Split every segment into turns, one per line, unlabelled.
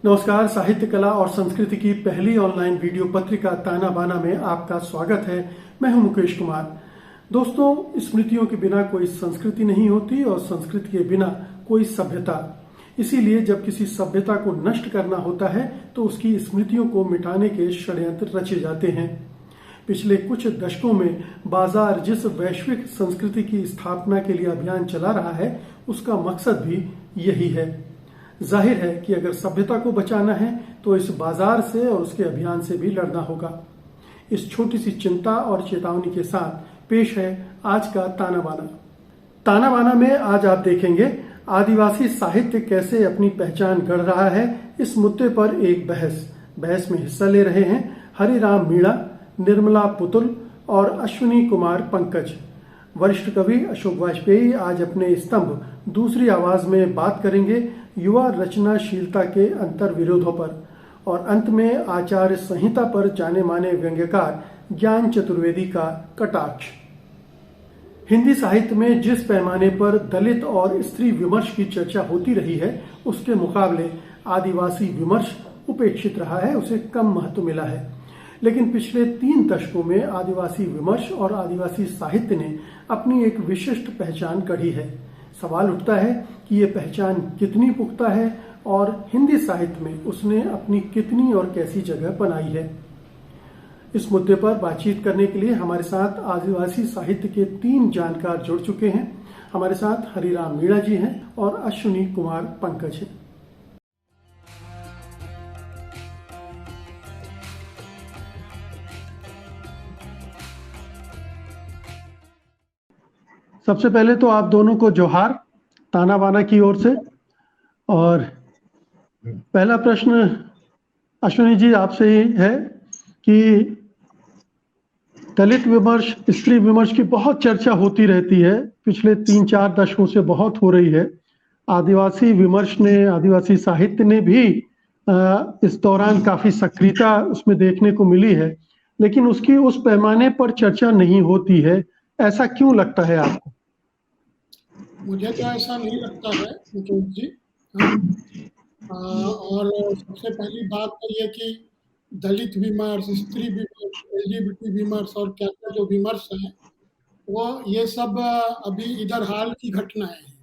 नमस्कार। साहित्य कला और संस्कृति की पहली ऑनलाइन वीडियो पत्रिका ताना बाना में आपका स्वागत है। मैं हूं मुकेश कुमार। दोस्तों, स्मृतियों के बिना कोई संस्कृति नहीं होती और संस्कृति के बिना कोई सभ्यता। इसीलिए जब किसी सभ्यता को नष्ट करना होता है तो उसकी स्मृतियों को मिटाने के षड्यंत्र रचे जाते हैं। पिछले कुछ दशकों में बाजार जिस वैश्विक संस्कृति की स्थापना के लिए अभियान चला रहा है, उसका मकसद भी यही है। जाहिर है कि अगर सभ्यता को बचाना है तो इस बाजार से और उसके अभियान से भी लड़ना होगा। इस छोटी सी चिंता और चेतावनी के साथ पेश है आज का ताना बाना। ताना बाना में आज आप देखेंगे आदिवासी साहित्य कैसे अपनी पहचान गढ़ रहा है। इस मुद्दे पर एक बहस में हिस्सा ले रहे हैं हरिराम मीणा, निर्मला पुतुल और अश्विनी कुमार पंकज। वरिष्ठ कवि अशोक वाजपेयी आज अपने स्तंभ दूसरी आवाज में बात करेंगे युवा रचनाशीलता के अंतर विरोधों पर, और अंत में आचार्य संहिता पर जाने माने व्यंग्यकार ज्ञान चतुर्वेदी का कटाक्ष। हिंदी साहित्य में जिस पैमाने पर दलित और स्त्री विमर्श की चर्चा होती रही है, उसके मुकाबले आदिवासी विमर्श उपेक्षित रहा है, उसे कम महत्व मिला है। लेकिन पिछले 3 दशकों में आदिवासी विमर्श और आदिवासी साहित्य ने अपनी एक विशिष्ट पहचान गढ़ी है। सवाल उठता है कि ये पहचान कितनी पुख्ता है और हिंदी साहित्य में उसने अपनी कितनी और कैसी जगह बनाई है। इस मुद्दे पर बातचीत करने के लिए हमारे साथ आदिवासी साहित्य के 3 जानकार जुड़ चुके हैं। हमारे साथ हरिराम मीणा जी हैं और अश्विनी कुमार पंकज हैं। सबसे पहले तो आप दोनों को जोहार ताना बाना की ओर से। और पहला प्रश्न अश्विनी जी आपसे ही है कि दलित विमर्श, स्त्री विमर्श की बहुत चर्चा होती रहती है, पिछले 3-4 दशकों से बहुत हो रही है। आदिवासी विमर्श ने, आदिवासी साहित्य ने भी इस दौरान काफी सक्रियता उसमें देखने को मिली है, लेकिन उसकी उस पैमाने पर चर्चा नहीं होती है। ऐसा क्यों लगता है आपको?
मुझे तो ऐसा नहीं लगता है मुकेश जी। और सबसे पहली बात तो ये कि दलित विमर्श, स्त्री विमर्श, एलजीबीटी विमर्श और क्या क्या जो विमर्श हैं, वो ये सब अभी इधर हाल की घटनाएं हैं,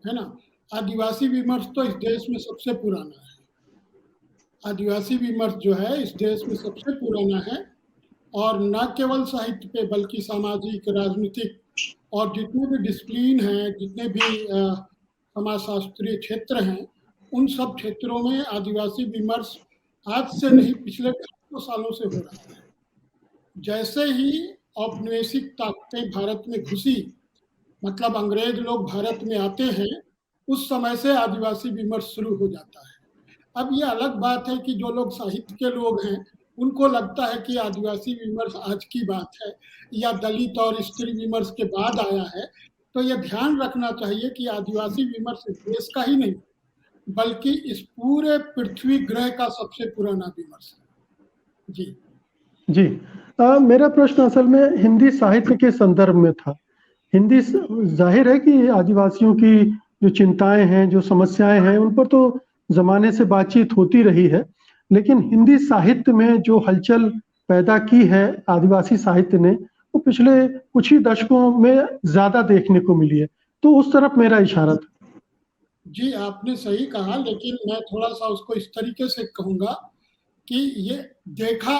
है ना। आदिवासी विमर्श तो इस देश में सबसे पुराना है। आदिवासी विमर्श जो है इस देश में सबसे पुराना है, और न केवल साहित्य पे बल्कि सामाजिक, राजनीतिक और जितने भी डिसिप्लिन हैं, जितने भी समाजशास्त्रीय क्षेत्र हैं, उन सब क्षेत्रों में आदिवासी विमर्श आज से नहीं पिछले 200 सालों से हो रहा है। जैसे ही औपनिवेशिक ताकतें भारत में घुसी, मतलब अंग्रेज लोग भारत में आते हैं, उस समय से आदिवासी विमर्श शुरू हो जाता है। अब ये अलग बात है कि जो लोग साहित्य के लोग हैं उनको लगता है कि आदिवासी विमर्श आज की बात है या दलित और स्त्री विमर्श के बाद आया है। तो ये ध्यान रखना चाहिए कि आदिवासी विमर्श इस देश का ही नहीं बल्कि इस पूरे पृथ्वी ग्रह का सबसे पुराना विमर्श है। जी
मेरा प्रश्न असल में हिंदी साहित्य के संदर्भ में था। हिंदी, जाहिर है कि आदिवासियों की जो चिंताएं हैं, जो समस्याएं हैं, उन पर तो जमाने से बातचीत होती रही है, लेकिन हिंदी साहित्य में जो हलचल पैदा की है आदिवासी साहित्य ने, वो पिछले कुछ ही दशकों में ज्यादा देखने को मिली है। तो उस तरफ मेरा इशारा था।
जी, आपने सही कहा, लेकिन मैं थोड़ा सा उसको इस तरीके से कहूंगा कि ये देखा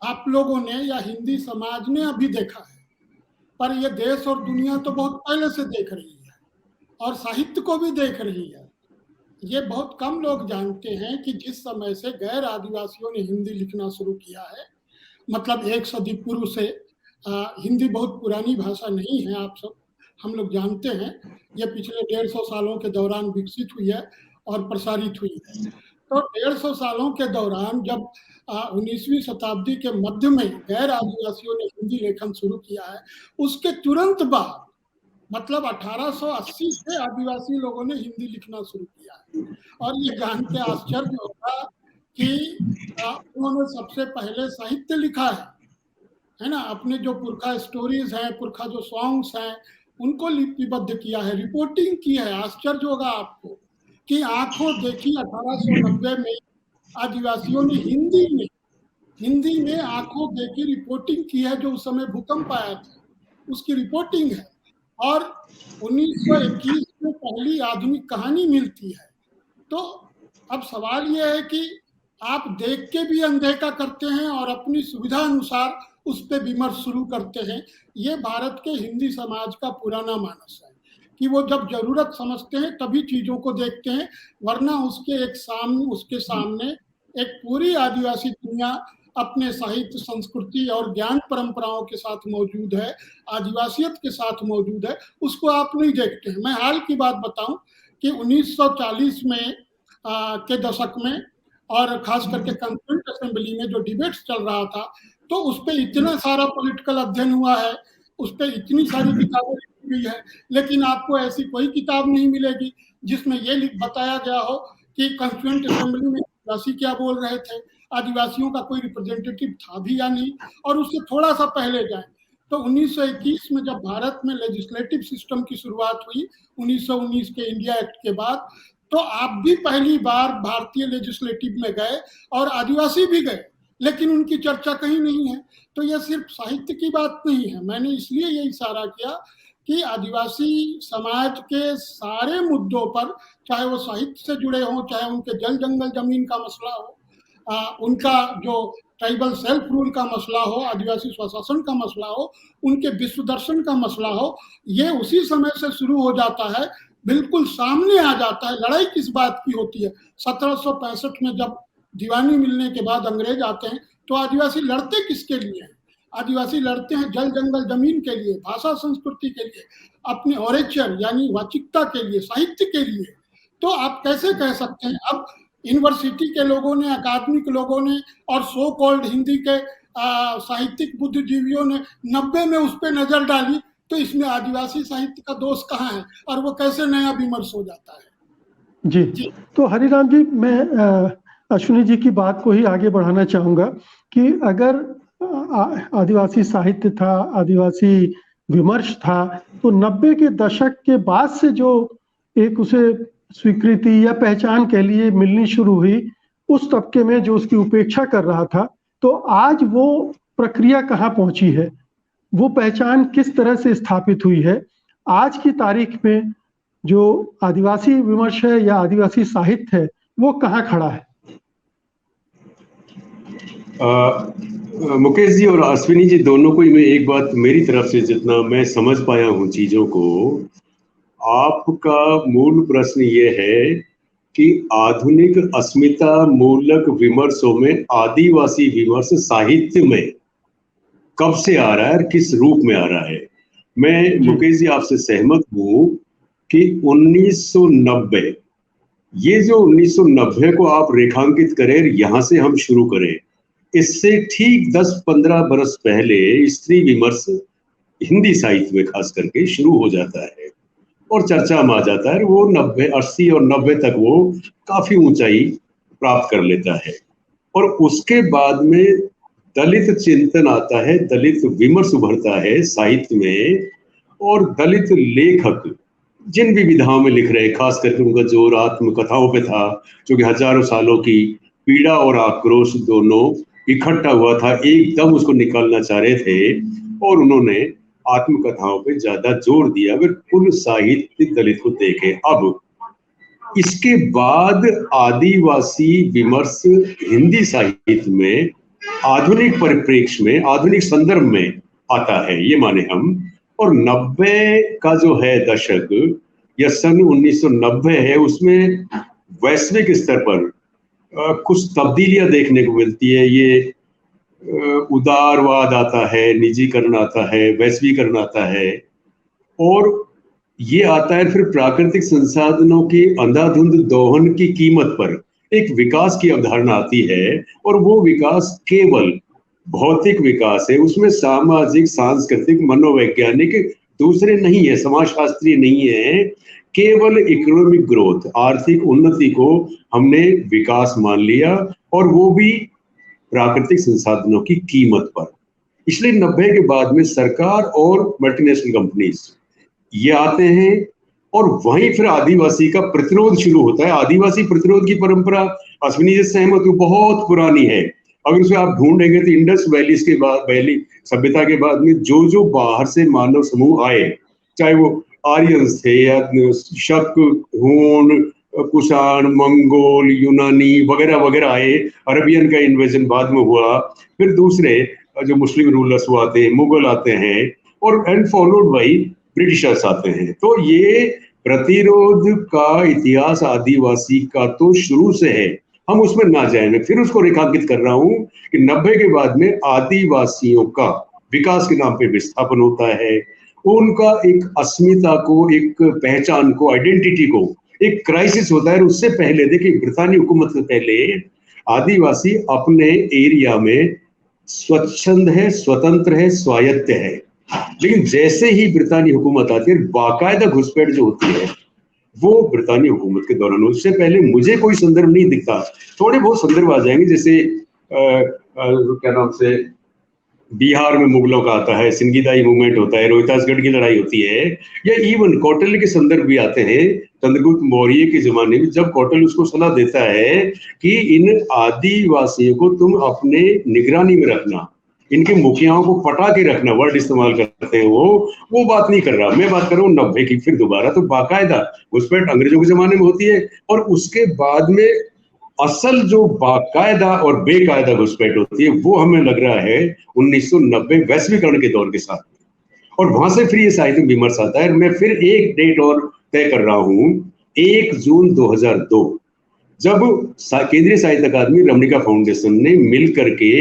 आप लोगों ने या हिंदी समाज ने अभी देखा है, पर ये देश और दुनिया तो बहुत पहले से देख रही है और साहित्य को भी देख रही है। ये बहुत कम लोग जानते हैं कि जिस समय से गैर आदिवासियों ने हिंदी लिखना शुरू किया है, मतलब 1 सदी पूर्व से, हिंदी बहुत पुरानी भाषा नहीं है, आप सब हम लोग जानते हैं। ये पिछले 150 सालों के दौरान विकसित हुई है और प्रसारित हुई है। तो 150 सालों के दौरान जब 19वीं शताब्दी के मध्य में गैर आदिवासियों ने हिंदी लेखन शुरू किया है, उसके तुरंत बाद मतलब 1880 से आदिवासी लोगों ने हिंदी लिखना शुरू किया है। और ये जान के आश्चर्य होगा कि उन्होंने सबसे पहले साहित्य लिखा है ना। अपने जो पुरखा स्टोरीज हैं, पुरखा जो सॉन्ग्स हैं, उनको लिपिबद्ध किया है, रिपोर्टिंग की है। आश्चर्य होगा आपको कि आंखों देखी 1890 में आदिवासियों ने हिंदी में आंखों देखी रिपोर्टिंग की है, जो उस समय भूकंप आया था उसकी रिपोर्टिंग है। और 1921 में पहली आधुनिक कहानी मिलती है। तो अब सवाल यह है कि आप देख के भी अनदेखा करते हैं और अपनी सुविधा अनुसार उस पर विमर्श शुरू करते हैं। ये भारत के हिंदी समाज का पुराना मानस है कि वो जब जरूरत समझते हैं तभी चीजों को देखते हैं, वरना उसके सामने एक पूरी आदिवासी दुनिया अपने साहित्य, संस्कृति और ज्ञान परंपराओं के साथ मौजूद है, आदिवासियत के साथ मौजूद है, उसको आप नहीं देखते हैं। मैं हाल की बात बताऊं कि 1940 में के दशक में और खास करके कॉन्स्टिट्यूएंट असेंबली में जो डिबेट्स चल रहा था, तो उस पर इतना सारा पॉलिटिकल अध्ययन हुआ है, उस पर इतनी सारी किताबें लिखी गई है, लेकिन आपको ऐसी कोई किताब नहीं मिलेगी जिसमें ये बताया गया हो कि कॉन्स्टिट्यूएंट असेंबली में आदिवासी क्या बोल रहे थे, आदिवासियों का कोई रिप्रेजेंटेटिव था भी या नहीं। और उससे थोड़ा सा पहले जाए तो 1921 में जब भारत में लेजिस्लेटिव सिस्टम की शुरुआत हुई 1919 के इंडिया एक्ट के बाद, तो आप भी पहली बार भारतीय लेजिस्लेटिव में गए और आदिवासी भी गए, लेकिन उनकी चर्चा कहीं नहीं है। तो यह सिर्फ साहित्य की बात नहीं है। मैंने इसलिए ये इशारा किया कि आदिवासी समाज के सारे मुद्दों पर, चाहे वो साहित्य से जुड़े हों, चाहे उनके जल जंगल जमीन का मसला हो, उनका जो ट्राइबल सेल्फ रूल का मसला हो, आदिवासी स्वशासन का मसला हो, उनके विश्व दर्शन का मसला हो, ये उसी समय से शुरू हो जाता है, बिल्कुल सामने आ जाता है। लड़ाई किस बात की होती है? 1765 में जब दीवानी मिलने के बाद अंग्रेज आते हैं, तो आदिवासी लड़ते किसके लिए हैं? आदिवासी लड़ते हैं जल जंगल जमीन के लिए, भाषा संस्कृति के लिए, अपने ऑरेचर यानी वाचिकता के लिए, साहित्य के लिए। तो आप कैसे कह सकते हैं? अब यूनिवर्सिटी के लोगों ने, अकादमिक लोगों ने और सो कॉल्ड हिंदी के साहित्यिक बुद्धिजीवियों ने 90 में उस पर नजर डाली, तो इसमें आदिवासी साहित्य का दोष कहाँ है और वो कैसे नया विमर्श हो जाता है?
जी। तो हरिराम जी, मैं अश्विनी जी की बात को ही आगे बढ़ाना चाहूंगा कि अगर आदिवासी साहित्य था, आदिवासी विमर्श था, तो 90 के दशक के बाद से जो एक उसे स्वीकृति या पहचान के लिए मिलनी शुरू हुई उस तबके में जो उसकी उपेक्षा कर रहा था, तो आज वो प्रक्रिया कहाँ पहुंची है, वो पहचान किस तरह से स्थापित हुई है? आज की तारीख में जो आदिवासी विमर्श है या आदिवासी साहित्य है, वो कहाँ खड़ा है?
मुकेश जी और अश्विनी जी दोनों को ही मैं एक बात मेरी तरफ से जितना मैं समझ पाया हूँ चीजों को, आपका मूल प्रश्न ये है कि आधुनिक अस्मिता मूलक विमर्शों में आदिवासी विमर्श साहित्य में कब से आ रहा है और किस रूप में आ रहा है। मैं मुकेश जी आपसे सहमत हूं कि 1990, ये जो 1990 को आप रेखांकित करें, यहां से हम शुरू करें, इससे ठीक 10-15 बरस पहले स्त्री विमर्श हिंदी साहित्य में खास करके शुरू हो जाता है और चर्चा में आ जाता है। वो 90, 80 और 90 तक वो काफी ऊंचाई प्राप्त कर लेता है। और उसके बाद में दलित चिंतन आता है, दलित विमर्श उभरता है साहित्य में, और दलित लेखक जिन भी विधाओं में लिख रहे हैं, खास करके उनका जोर आत्मकथाओं पे था, जो कि हजारों सालों की पीड़ा और आक्रोश दोनों इकट्ठा हुआ था, एकदम उसको निकालना चाह रहे थे और उन्होंने आत्मकथाओं पे ज्यादा जोर दिया। अगर कुल साहित्य दलित को देखें, अब इसके बाद आदिवासी विमर्श हिंदी साहित्य में आधुनिक परिप्रेक्ष्य में, आधुनिक संदर्भ में आता है, ये माने हम। और 90 का जो है दशक या सन 1990 है, उसमें वैश्विक स्तर पर कुछ तब्दीलियां देखने को मिलती है। ये उदारवाद आता है, निजीकरण आता है, वैश्वीकरण आता है, और ये आता है फिर प्राकृतिक संसाधनों की अंधाधुंध दोहन की कीमत पर एक विकास की अवधारणा आती है। और वो विकास केवल भौतिक विकास है, उसमें सामाजिक, सांस्कृतिक, मनोवैज्ञानिक दूसरे नहीं है, समाजशास्त्रीय नहीं है, केवल इकोनॉमिक ग्रोथ, आर्थिक उन्नति को हमने विकास मान लिया, और वो भी प्राकृतिक संसाधनों की कीमत पर। इसलिए 90 के बाद में सरकार और मल्टीनेशनल कंपनीज ये आते हैं और वहीं फिर आदिवासी का प्रतिरोध शुरू होता है। आदिवासी प्रतिरोध की परंपरा अश्विनी जी सहमत हूँ बहुत पुरानी है। अगर उसे आप ढूंढेंगे तो इंडस वैली सभ्यता के बाद में जो बाहर से मानव समूह आए, चाहे वो आर्यंस थे या शक, हूण, कुषाण, मंगोल, यूनानी वगैरह वगैरह आए, अरबियन का इन्वेजन बाद में हुआ, फिर दूसरे जो मुस्लिम रूलर्स वो आते हैं, मुगल आते हैं, और एंड फॉलोड बाई ब्रिटिशर्स आते हैं। तो ये प्रतिरोध का इतिहास आदिवासी का तो शुरू से है, हम उसमें ना जाए। मैं फिर उसको रेखांकित कर रहा हूं कि 90 के बाद में आदिवासियों का विकास के नाम पे विस्थापन होता है, उनका एक अस्मिता को, एक पहचान को, आइडेंटिटी को एक क्राइसिस होता है। उससे पहले देखिए, ब्रितानी हुकूमत से पहले आदिवासी अपने एरिया में स्वच्छंद है, स्वतंत्र है, स्वायत्त है। लेकिन जैसे ही ब्रितानी हुकूमत आती है, बाकायदा घुसपैठ जो होती है वो ब्रितानी हुकूमत के दौरान। उससे पहले मुझे कोई संदर्भ नहीं दिखता। थोड़े बहुत संदर्भ आ जाएंगे, जैसे क्या नाम से बिहार में मुगलों का आता है, सिंगीदाई मूवमेंट होता है, रोहतासगढ़ की लड़ाई होती है, या इवन कौटिल्य के संदर्भ भी आते हैं चंद्रगुप्त मौर्य के जमाने में, जब कौटिल्य उसको सलाह देता है कि इन आदिवासियों को तुम अपने निगरानी में रखना, इनके मुखियाओं को पटा के रखना, वर्ड इस्तेमाल करते हैं वो बात नहीं कर रहा। मैं बात कर रहा हूँ 90 की। फिर दोबारा तो बाकायदा घुसपैठ अंग्रेजों के जमाने में होती है, और उसके बाद में असल जो बाकायदा और बेकायदा घुसपैठ होती है वो हमें लग रहा है 1990 वैश्वीकरण के दौर के साथ। और वहां से फिर ये साहित्य विमर्श आता है। मैं फिर एक डेट और तय कर रहा हूं, 1 जून 2002, जब केंद्रीय साहित्य अकादमी रमणिका फाउंडेशन ने मिल करके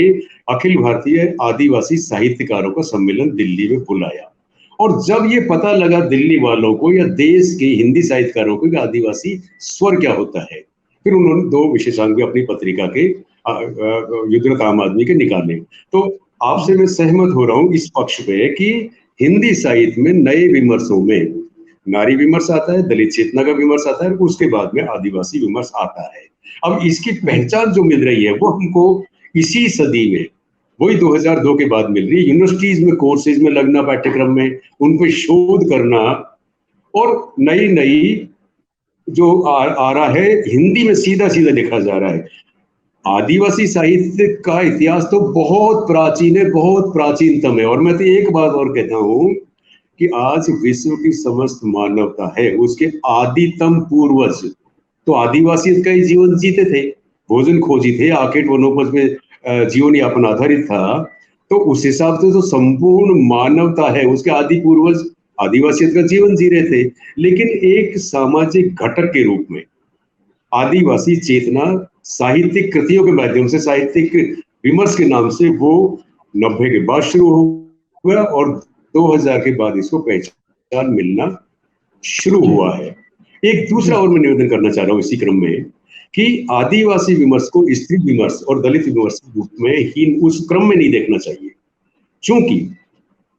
अखिल भारतीय आदिवासी साहित्यकारों का सम्मेलन दिल्ली में बुलाया। और जब ये पता लगा दिल्ली वालों को या देश के हिंदी साहित्यकारों को कि आदिवासी स्वर क्या होता है, फिर उन्होंने 2 विशेषांक भी अपनी पत्रिका के युद्धरत आम आदमी के निकाले। तो आपसे मैं सहमत हो रहा हूं इस पक्ष पे कि हिंदी साहित्य में नए विमर्शों में नारी विमर्श आता है, दलित चेतना का विमर्श आता है, उसके बाद में आदिवासी विमर्श आता है। अब इसकी पहचान जो मिल रही है वो हमको इसी सदी में, वही 2002 के बाद मिल रही है। यूनिवर्सिटीज में कोर्सेज में लगना, पाठ्यक्रम में उन पे शोध करना, और नई नई जो आ रहा है हिंदी में सीधा सीधा लिखा जा रहा है। आदिवासी साहित्य का इतिहास तो बहुत प्राचीन है, बहुत प्राचीनतम है। और मैं तो एक बात और कहता हूं कि आज विश्व की समस्त मानवता है, उसके आदितम पूर्वज तो आदिवासियत का ही जीवन जीते थे, भोजन खोजी थे, आकेट वनोपज में जीवन यापन आधारित था। तो उस हिसाब से तो संपूर्ण मानवता है, उसके आदि पूर्वज आदिवासियत का जीवन जी रहे थे। लेकिन एक सामाजिक घटक के रूप में आदिवासी चेतना साहित्यिक कृतियों के माध्यम से, साहित्यिक विमर्श के नाम से वो 90 के बाद शुरू हो गया, और 2000 के बाद इसको पहचान मिलना शुरू हुआ है। एक दूसरा और मैं निवेदन करना चाह रहा हूँ इसी क्रम में कि आदिवासी विमर्श को स्त्री विमर्श और दलित विमर्श के रूप में ही उस क्रम में नहीं देखना चाहिए, क्योंकि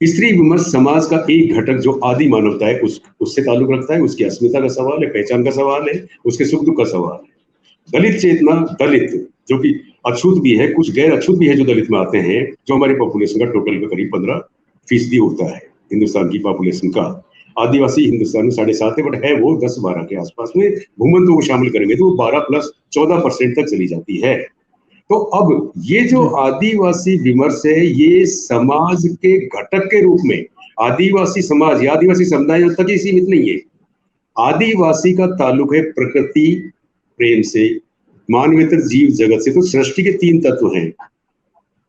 स्त्री विमर्श समाज का एक घटक जो आदि मानवता है उससे ताल्लुक रखता है, उसकी अस्मिता का सवाल है, पहचान का सवाल है, उसके सुख दुख का सवाल है। दलित चेतना, दलित जो कि अछूत भी है, कुछ गैर अछूत भी है जो दलित में आते हैं, जो हमारी पॉपुलेशन का टोटल का करीब 15% होता है हिंदुस्तान की पॉपुलेशन का। आदिवासी हिंदुस्तान में 7.5 है, बट है वो 10-12 के आसपास में। घूमंतों को शामिल करेंगे तो वो 12+14% तक चली जाती है। तो अब ये जो आदिवासी विमर्श है, ये समाज के घटक के रूप में आदिवासी समाज या आदिवासी समुदाय तक ही सीमित नहीं है। आदिवासी का ताल्लुक है प्रकृति प्रेम से, मानवेतर जीव जगत से। तो सृष्टि के 3 तत्व हैं,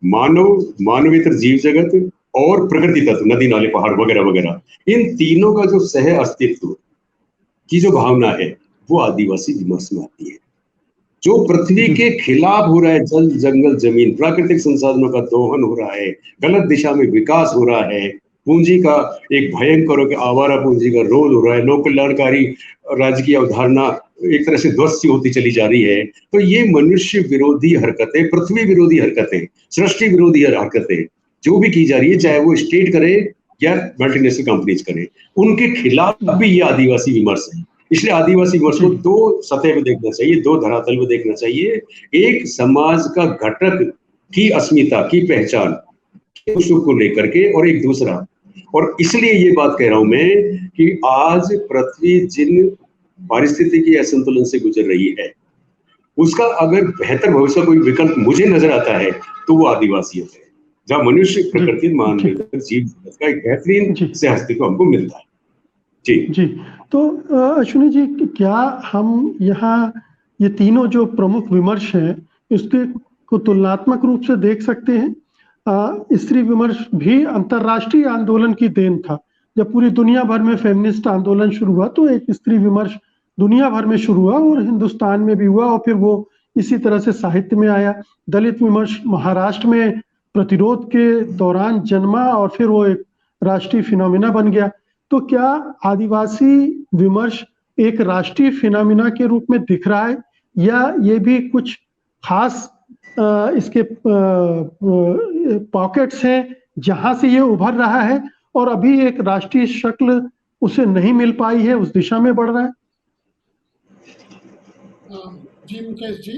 मानव, मानवेतर जीव जगत और प्रकृति तत्व, नदी नाले पहाड़ वगैरह वगैरह। इन तीनों का जो सह अस्तित्व की जो भावना है वो आदिवासी विमर्श में आती है। जो पृथ्वी के खिलाफ हो रहा है, जल जंगल जमीन प्राकृतिक संसाधनों का दोहन हो रहा है, गलत दिशा में विकास हो रहा है, पूंजी का एक भयंकर और आवारा पूंजी का रोल हो रहा है, लोक कल्याणकारी राज्य की अवधारणा एक तरह से ध्वस्त होती चली जा रही है। तो ये मनुष्य विरोधी हरकतें, पृथ्वी विरोधी हरकतें, सृष्टि विरोधी हरकतें जो भी की जा रही है, चाहे वो स्टेट करे या मल्टीनेशनल कंपनीज करे, उनके खिलाफ भी ये आदिवासी विमर्श है। इसलिए आदिवासी विमर्श को 2 सतह पे देखना चाहिए, 2 धरातल पे देखना चाहिए। एक समाज का घटक की अस्मिता की पहचान को लेकर के, और एक दूसरा। और इसलिए ये बात कह रहा हूं मैं कि आज पृथ्वी जिन पारिस्थितिकी असंतुलन से गुजर रही है, उसका अगर बेहतर भविष्य कोई विकल्प मुझे नजर आता है तो वो आदिवासियत है, जहाँ मनुष्य प्रकृति मानव जीव का एक बेहतरीन से अस्तित्व हमको मिलता है। जी
जी। तो अश्विनी जी, क्या हम यहाँ ये तीनों जो प्रमुख विमर्श हैं इसके को तुलनात्मक रूप से देख सकते हैं? स्त्री विमर्श भी अंतरराष्ट्रीय आंदोलन की देन था। जब पूरी दुनिया भर में फेमिनिस्ट आंदोलन शुरू हुआ तो एक स्त्री विमर्श दुनिया भर में शुरू हुआ और हिंदुस्तान में भी हुआ और फिर वो इसी तरह से साहित्य में आया। दलित विमर्श महाराष्ट्र में प्रतिरोध के दौरान जन्मा और फिर वो एक राष्ट्रीय फिनोमिना बन गया। तो क्या आदिवासी विमर्श एक राष्ट्रीय फिनोमिना के रूप में दिख रहा है, या ये भी कुछ खास इसके पॉकेट्स हैं जहां से ये उभर रहा है और अभी एक राष्ट्रीय शक्ल उसे नहीं मिल पाई है, उस दिशा में बढ़ रहा है?
जी मुकेश जी,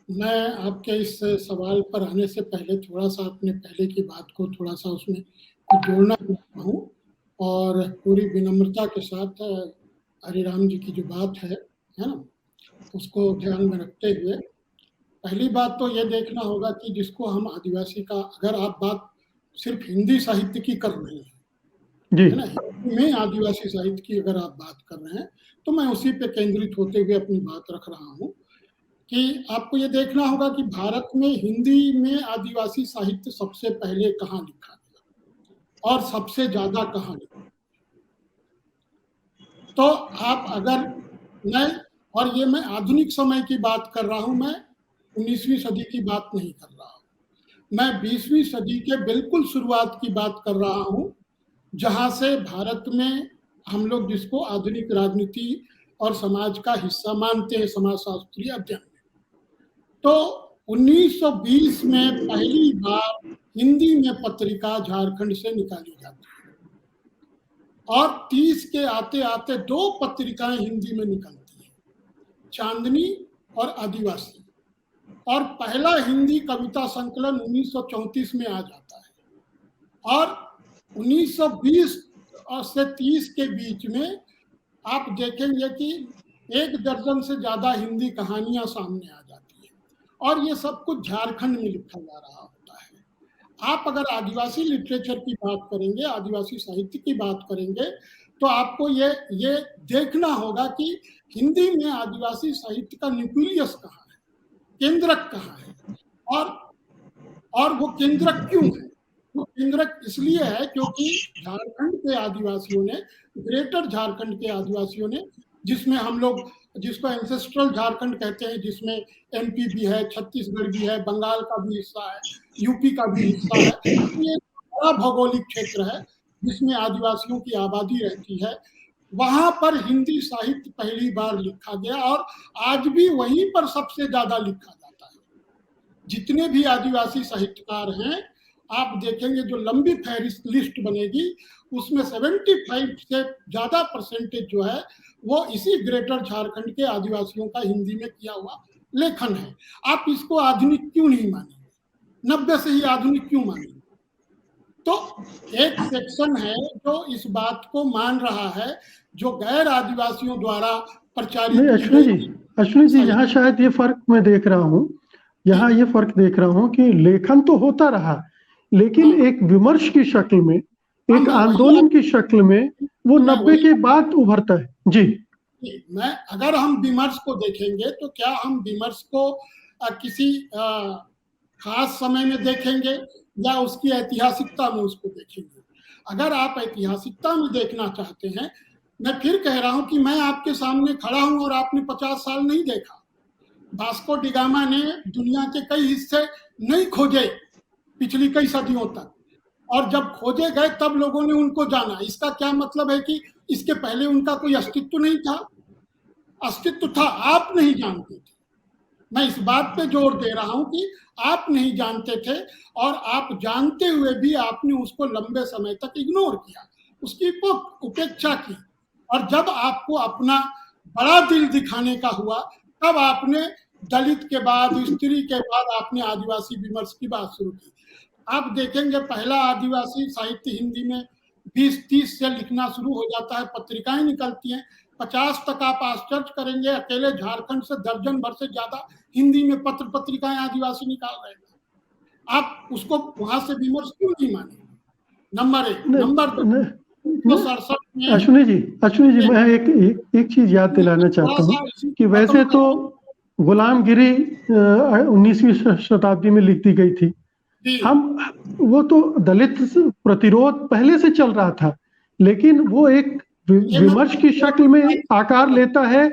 मैं आपके इस सवाल पर आने से पहले थोड़ा सा अपने पहले की बात को थोड़ा सा उसमें जोड़ना चाहता हूँ और पूरी विनम्रता के साथ हरिराम जी की जो बात है ना, उसको ध्यान में रखते हुए पहली बात तो ये देखना होगा कि जिसको हम आदिवासी का, अगर आप बात सिर्फ हिंदी साहित्य की कर रहे हैं, है ना, हिंदी में आदिवासी साहित्य की अगर आप बात कर रहे हैं तो मैं उसी पे केंद्रित होते हुए अपनी बात रख रहा हूँ कि आपको ये देखना होगा कि भारत में हिंदी में आदिवासी साहित्य सबसे पहले कहाँ लिखा गया और सबसे ज्यादा कहाँ लिखा। तो आप अगर मैं आधुनिक समय की बात कर रहा हूं, मैं 19वीं सदी की बात नहीं कर रहा हूं, मैं 20वीं सदी के बिल्कुल शुरुआत की बात कर रहा हूं, जहां से भारत में हम लोग जिसको आधुनिक राजनीति और समाज का हिस्सा मानते हैं समाजशास्त्रीय अध्ययन में, तो 1920 में पहली बार हिंदी में पत्रिका झारखंड से निकाली जाती है और 30 के आते आते 2 पत्रिकाएं हिंदी में निकलती हैं, चांदनी और आदिवासी, और पहला हिंदी कविता संकलन 1934 में आ जाता है और 1920 से 30 के बीच में आप देखेंगे कि 1 दर्जन से ज्यादा हिंदी कहानियां सामने आ जाती है और ये सब कुछ झारखंड में लिखा जा रहा होता है। आप अगर आदिवासी लिटरेचर की बात करेंगे, आदिवासी साहित्य की बात करेंगे, तो आपको ये देखना होगा कि हिंदी में आदिवासी साहित्य का न्यूक्लियस कहाँ है, केंद्रक कहाँ है, और वो केंद्रक क्यों है? वो केंद्रक इसलिए है क्योंकि झारखंड के आदिवासियों ने, ग्रेटर झारखंड के आदिवासियों ने, जिसमें हम लोग जिसको एंसेस्ट्रल झारखंड कहते हैं, जिसमें एमपी भी है, छत्तीसगढ़ भी है, बंगाल का भी हिस्सा है, यूपी का भी हिस्सा है, ये बड़ा भौगोलिक क्षेत्र है जिसमें आदिवासियों की आबादी रहती है। वहां पर हिंदी साहित्य पहली बार लिखा गया और आज भी वहीं पर सबसे ज्यादा लिखा जाता है। जितने भी आदिवासी साहित्यकार हैं, आप देखेंगे जो लंबी फहरिस्त लिस्ट बनेगी उसमें 75 से ज्यादा परसेंटेज जो है वो इसी ग्रेटर झारखंड के आदिवासियों का हिंदी में किया हुआ लेखन है। आप इसको आधुनिक क्यों नहीं मानेंगे? 90 से ही आधुनिक क्यों मानेंगे? तो एक सेक्शन है जो इस बात को मान रहा है, जो गैर आदिवासियों द्वारा प्रचारित।
अश्विनी जी, यहाँ शायद ये फर्क मैं देख रहा हूँ, यहाँ ये फर्क देख रहा हूँ कि लेखन तो होता रहा, लेकिन एक विमर्श की शक्ल में, एक आंदोलन की शक्ल में वो 90 के बाद उभरता है। जी,
मैं अगर हम विमर्श को देखेंगे तो क्या हम विमर्श को किसी खास समय में देखेंगे या उसकी ऐतिहासिकता में उसको देखेंगे? अगर आप ऐतिहासिकता में देखना चाहते हैं, मैं फिर कह रहा हूं कि मैं आपके सामने खड़ा हूं और आपने 50 साल नहीं देखा। वास्को डी गामा ने दुनिया के कई हिस्से नहीं खोजे पिछली कई सदियों तक, और जब खोजे गए तब लोगों ने उनको जाना। इसका क्या मतलब है कि इसके पहले उनका कोई अस्तित्व नहीं था? अस्तित्व था, आप नहीं जानते थे। मैं इस बात पे जोर दे रहा हूं कि आप नहीं जानते थे और आप जानते हुए भी आपने उसको लंबे समय तक इग्नोर किया, उसकी उपेक्षा की, और जब आपको अपना बड़ा दिल दिखाने का हुआ तब आपने दलित के बाद, स्त्री के बाद आपने आदिवासी विमर्श की बात शुरू की। आप देखेंगे पहला आदिवासी साहित्य हिंदी में 20-30 से लिखना शुरू हो जाता है, पत्रिकाएं निकलती हैं, 50 तक आप आश्चर्य करेंगे, अकेले झारखंड से दर्जन भर से ज्यादा हिंदी में पत्र पत्रिकाएं आदिवासी निकाल रहे हैं। आप उसको वहां से विमर्श क्यों नहीं मानेंगे? नंबर 1। नंबर 2, 1967 में
अश्विनी जी मैं एक चीज याद दिलाना चाहता हूँ कि वैसे तो गुलामगिरी 19वीं शताब्दी में लिख दी गई थी। वो तो दलित प्रतिरोध पहले से चल रहा था, लेकिन वो एक विमर्श की शक्ल में आकार लेता है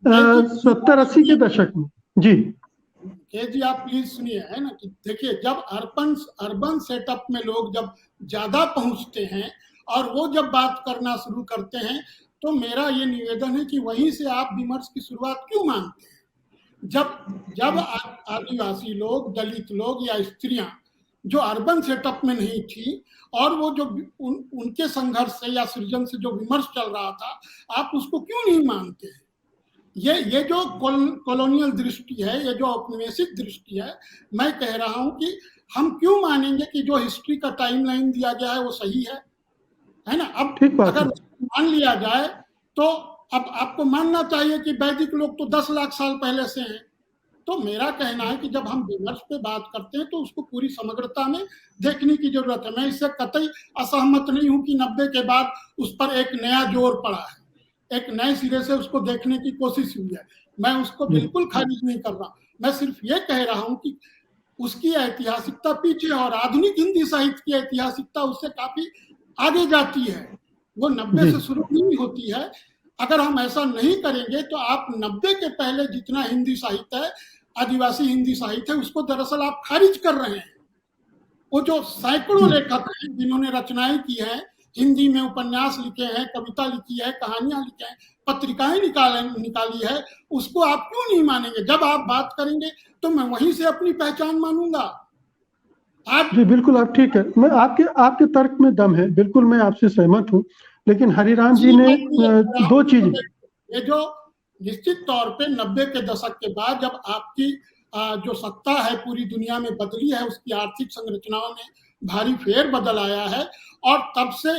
70-80 के दशक में। जी
आप प्लीज सुनिए, है ना, कि देखिए जब अर्बन सेटअप में लोग जब ज्यादा पहुंचते हैं और वो जब बात करना शुरू करते हैं, तो मेरा ये निवेदन है कि वहीं से आप विमर्श की शुरुआत क्यों मानते हैं? जब आदिवासी लोग, दलित लोग या स्त्रियां जो अर्बन सेटअप में नहीं थी और वो जो उनके संघर्ष से या सृजन से जो विमर्श चल रहा था, आप उसको क्यों नहीं मानते हैं? ये जो कॉलोनियल दृष्टि है, ये जो औपनिवेशिक दृष्टि है, मैं कह रहा हूं कि हम क्यों मानेंगे कि जो हिस्ट्री का टाइमलाइन दिया गया है वो सही है ना? अब अगर मान लिया जाए तो अब आपको मानना चाहिए कि वैदिक लोग तो 10 लाख साल पहले से हैं। तो मेरा कहना है कि जब हम विमर्श पे बात करते हैं तो उसको पूरी समग्रता में देखने की जरूरत है। मैं इससे कतई असहमत नहीं हूं कि 90 के बाद उस पर एक नया जोर पड़ा है, एक नए सिरे से उसको देखने की कोशिश हुई है। मैं उसको बिल्कुल खारिज नहीं कर रहा, मैं सिर्फ ये कह रहा हूं कि उसकी ऐतिहासिकता पीछे और आधुनिक हिंदी साहित्य की ऐतिहासिकता उससे काफी आगे जाती है। वो 90 से शुरू नहीं होती है। अगर हम ऐसा नहीं करेंगे तो आप 90 के पहले जितना हिंदी साहित्य है, आदिवासी हिंदी साहित्य है, उसको दरअसल आप खारिज कर रहे हैं। वो जो सैकड़ों लेखक हैं जिन्होंने रचनाएं की हैं, हिंदी में उपन्यास लिखे हैं, कविता लिखी है, कहानियां लिखे हैं, पत्रिकाएं निकाली है, उसको आप क्यों नहीं मानेंगे? जब आप बात करेंगे तो मैं वहीं से अपनी पहचान मानूंगा।
जी बिल्कुल, आप ठीक है, मैं आपके तर्क में दम है, बिल्कुल मैं आपसे सहमत हूँ। लेकिन हरिराम जी ने 2 चीज,
ये जो निश्चित तौर पे 90 के दशक के बाद जब आपकी जो सत्ता है पूरी दुनिया में बदली है, उसकी आर्थिक संरचनाओं में भारी फेर बदल आया है, और तब से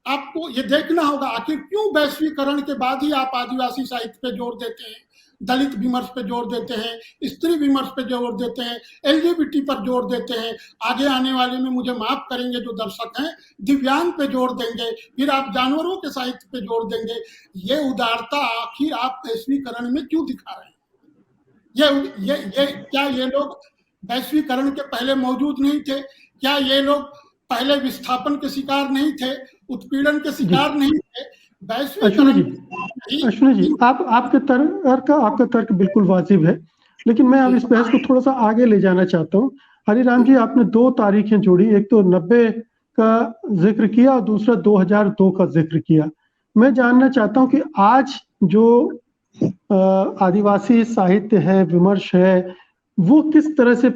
आपको ये देखना होगा आखिर क्यों वैश्वीकरण के बाद ही आप आदिवासी साहित्य पे जोर देते हैं, दलित विमर्श पे जोर देते हैं, स्त्री विमर्श पे जोर देते हैं, LGBT पर जोर देते हैं, आगे आने वाले में मुझे माफ करेंगे जो दर्शक हैं, दिव्यांग पे जोर देंगे, फिर आप जानवरों के साहित्य पे जोर देंगे। ये उदारता आखिर आप वैश्वीकरण में क्यों दिखा रहे हैं? ये क्या ये लोग वैश्वीकरण के पहले मौजूद नहीं थे? क्या ये लोग पहले विस्थापन के शिकार नहीं थे, उत्पीड़न के शिकार नहीं थे?
अश्विनी जी आपका तर्क बिल्कुल वाजिब है, लेकिन मैं अब इस बहस को थोड़ा सा आगे ले जाना चाहता हूँ। हरिराम जी, आपने 2 तारीखें जोड़ी, एक तो 90 का जिक्र किया और दूसरा 2002 का जिक्र किया। मैं जानना चाहता हूँ कि आज जो आदिवासी साहित्य है, विमर्श है, वो किस तरह से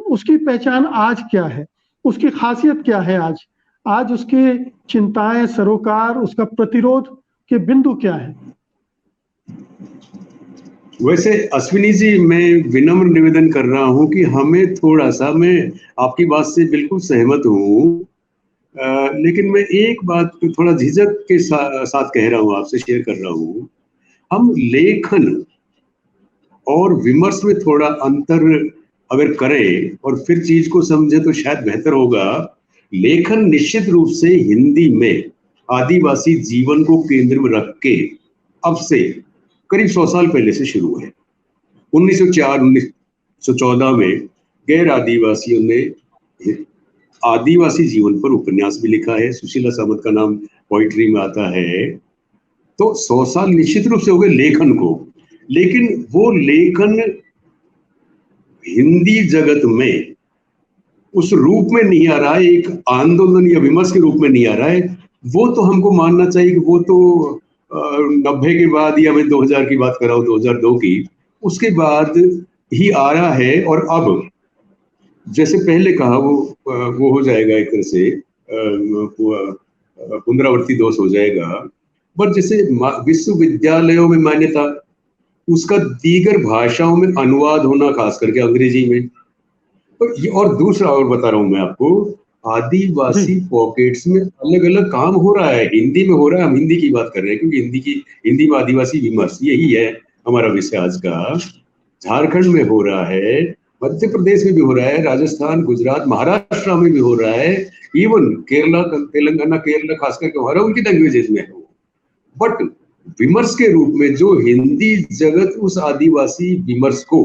उसकी पहचान आज क्या है, उसकी खासियत क्या है? आज उसकी चिंताएं, सरोकार, उसका प्रतिरोध के बिंदु क्या है?
वैसे अश्विनी जी, मैं विनम्र निवेदन कर रहा हूं कि हमें थोड़ा सा, मैं आपकी बात से बिल्कुल सहमत हूं, लेकिन मैं एक बात थोड़ा झिझक के साथ कह रहा हूं, आपसे शेयर कर रहा हूं। हम लेखन और विमर्श में थोड़ा अंतर अगर करें और फिर चीज को समझे तो शायद बेहतर होगा। लेखन निश्चित रूप से हिंदी में आदिवासी जीवन को केंद्र में रख के अब से करीब 100 साल पहले से शुरू है। 1904-1914 में गैर आदिवासियों ने आदिवासी जीवन पर उपन्यास भी लिखा है, सुशीला सामंत का नाम पोइट्री में आता है। तो 100 साल निश्चित रूप से हो गए लेखन को, लेकिन वो लेखन हिंदी जगत में उस रूप में नहीं आ रहा है, एक आंदोलन या विमर्श के रूप में नहीं आ रहा है। वो तो हमको मानना चाहिए कि वो तो 90 के बाद, या मैं 2000 की बात कर रहा हूँ, 2002 की, उसके बाद ही आ रहा है। और अब जैसे पहले कहा, वो हो जाएगा एक तरह से पुनरावृत्ति दोष हो जाएगा, पर जैसे विश्वविद्यालयों में मान्यता, उसका दीगर भाषाओं में अनुवाद होना, खास करके अंग्रेजी में। और दूसरा और बता रहा हूं मैं आपको, आदिवासी पॉकेट्स में अलग अलग काम हो रहा है। हिंदी में हो रहा है, हम हिंदी की बात कर रहे हैं क्योंकि हिंदी में आदिवासी विमर्श यही है हमारा विषय आज का। झारखंड में हो रहा है, मध्य प्रदेश में भी हो रहा है, राजस्थान, गुजरात, महाराष्ट्र में भी हो रहा है, इवन केरला, तेलंगाना, केरला खास करके हो रहा है, उनकी लैंग्वेजेस में है। बट विमर्श के रूप में जो हिंदी जगत उस आदिवासी विमर्श को,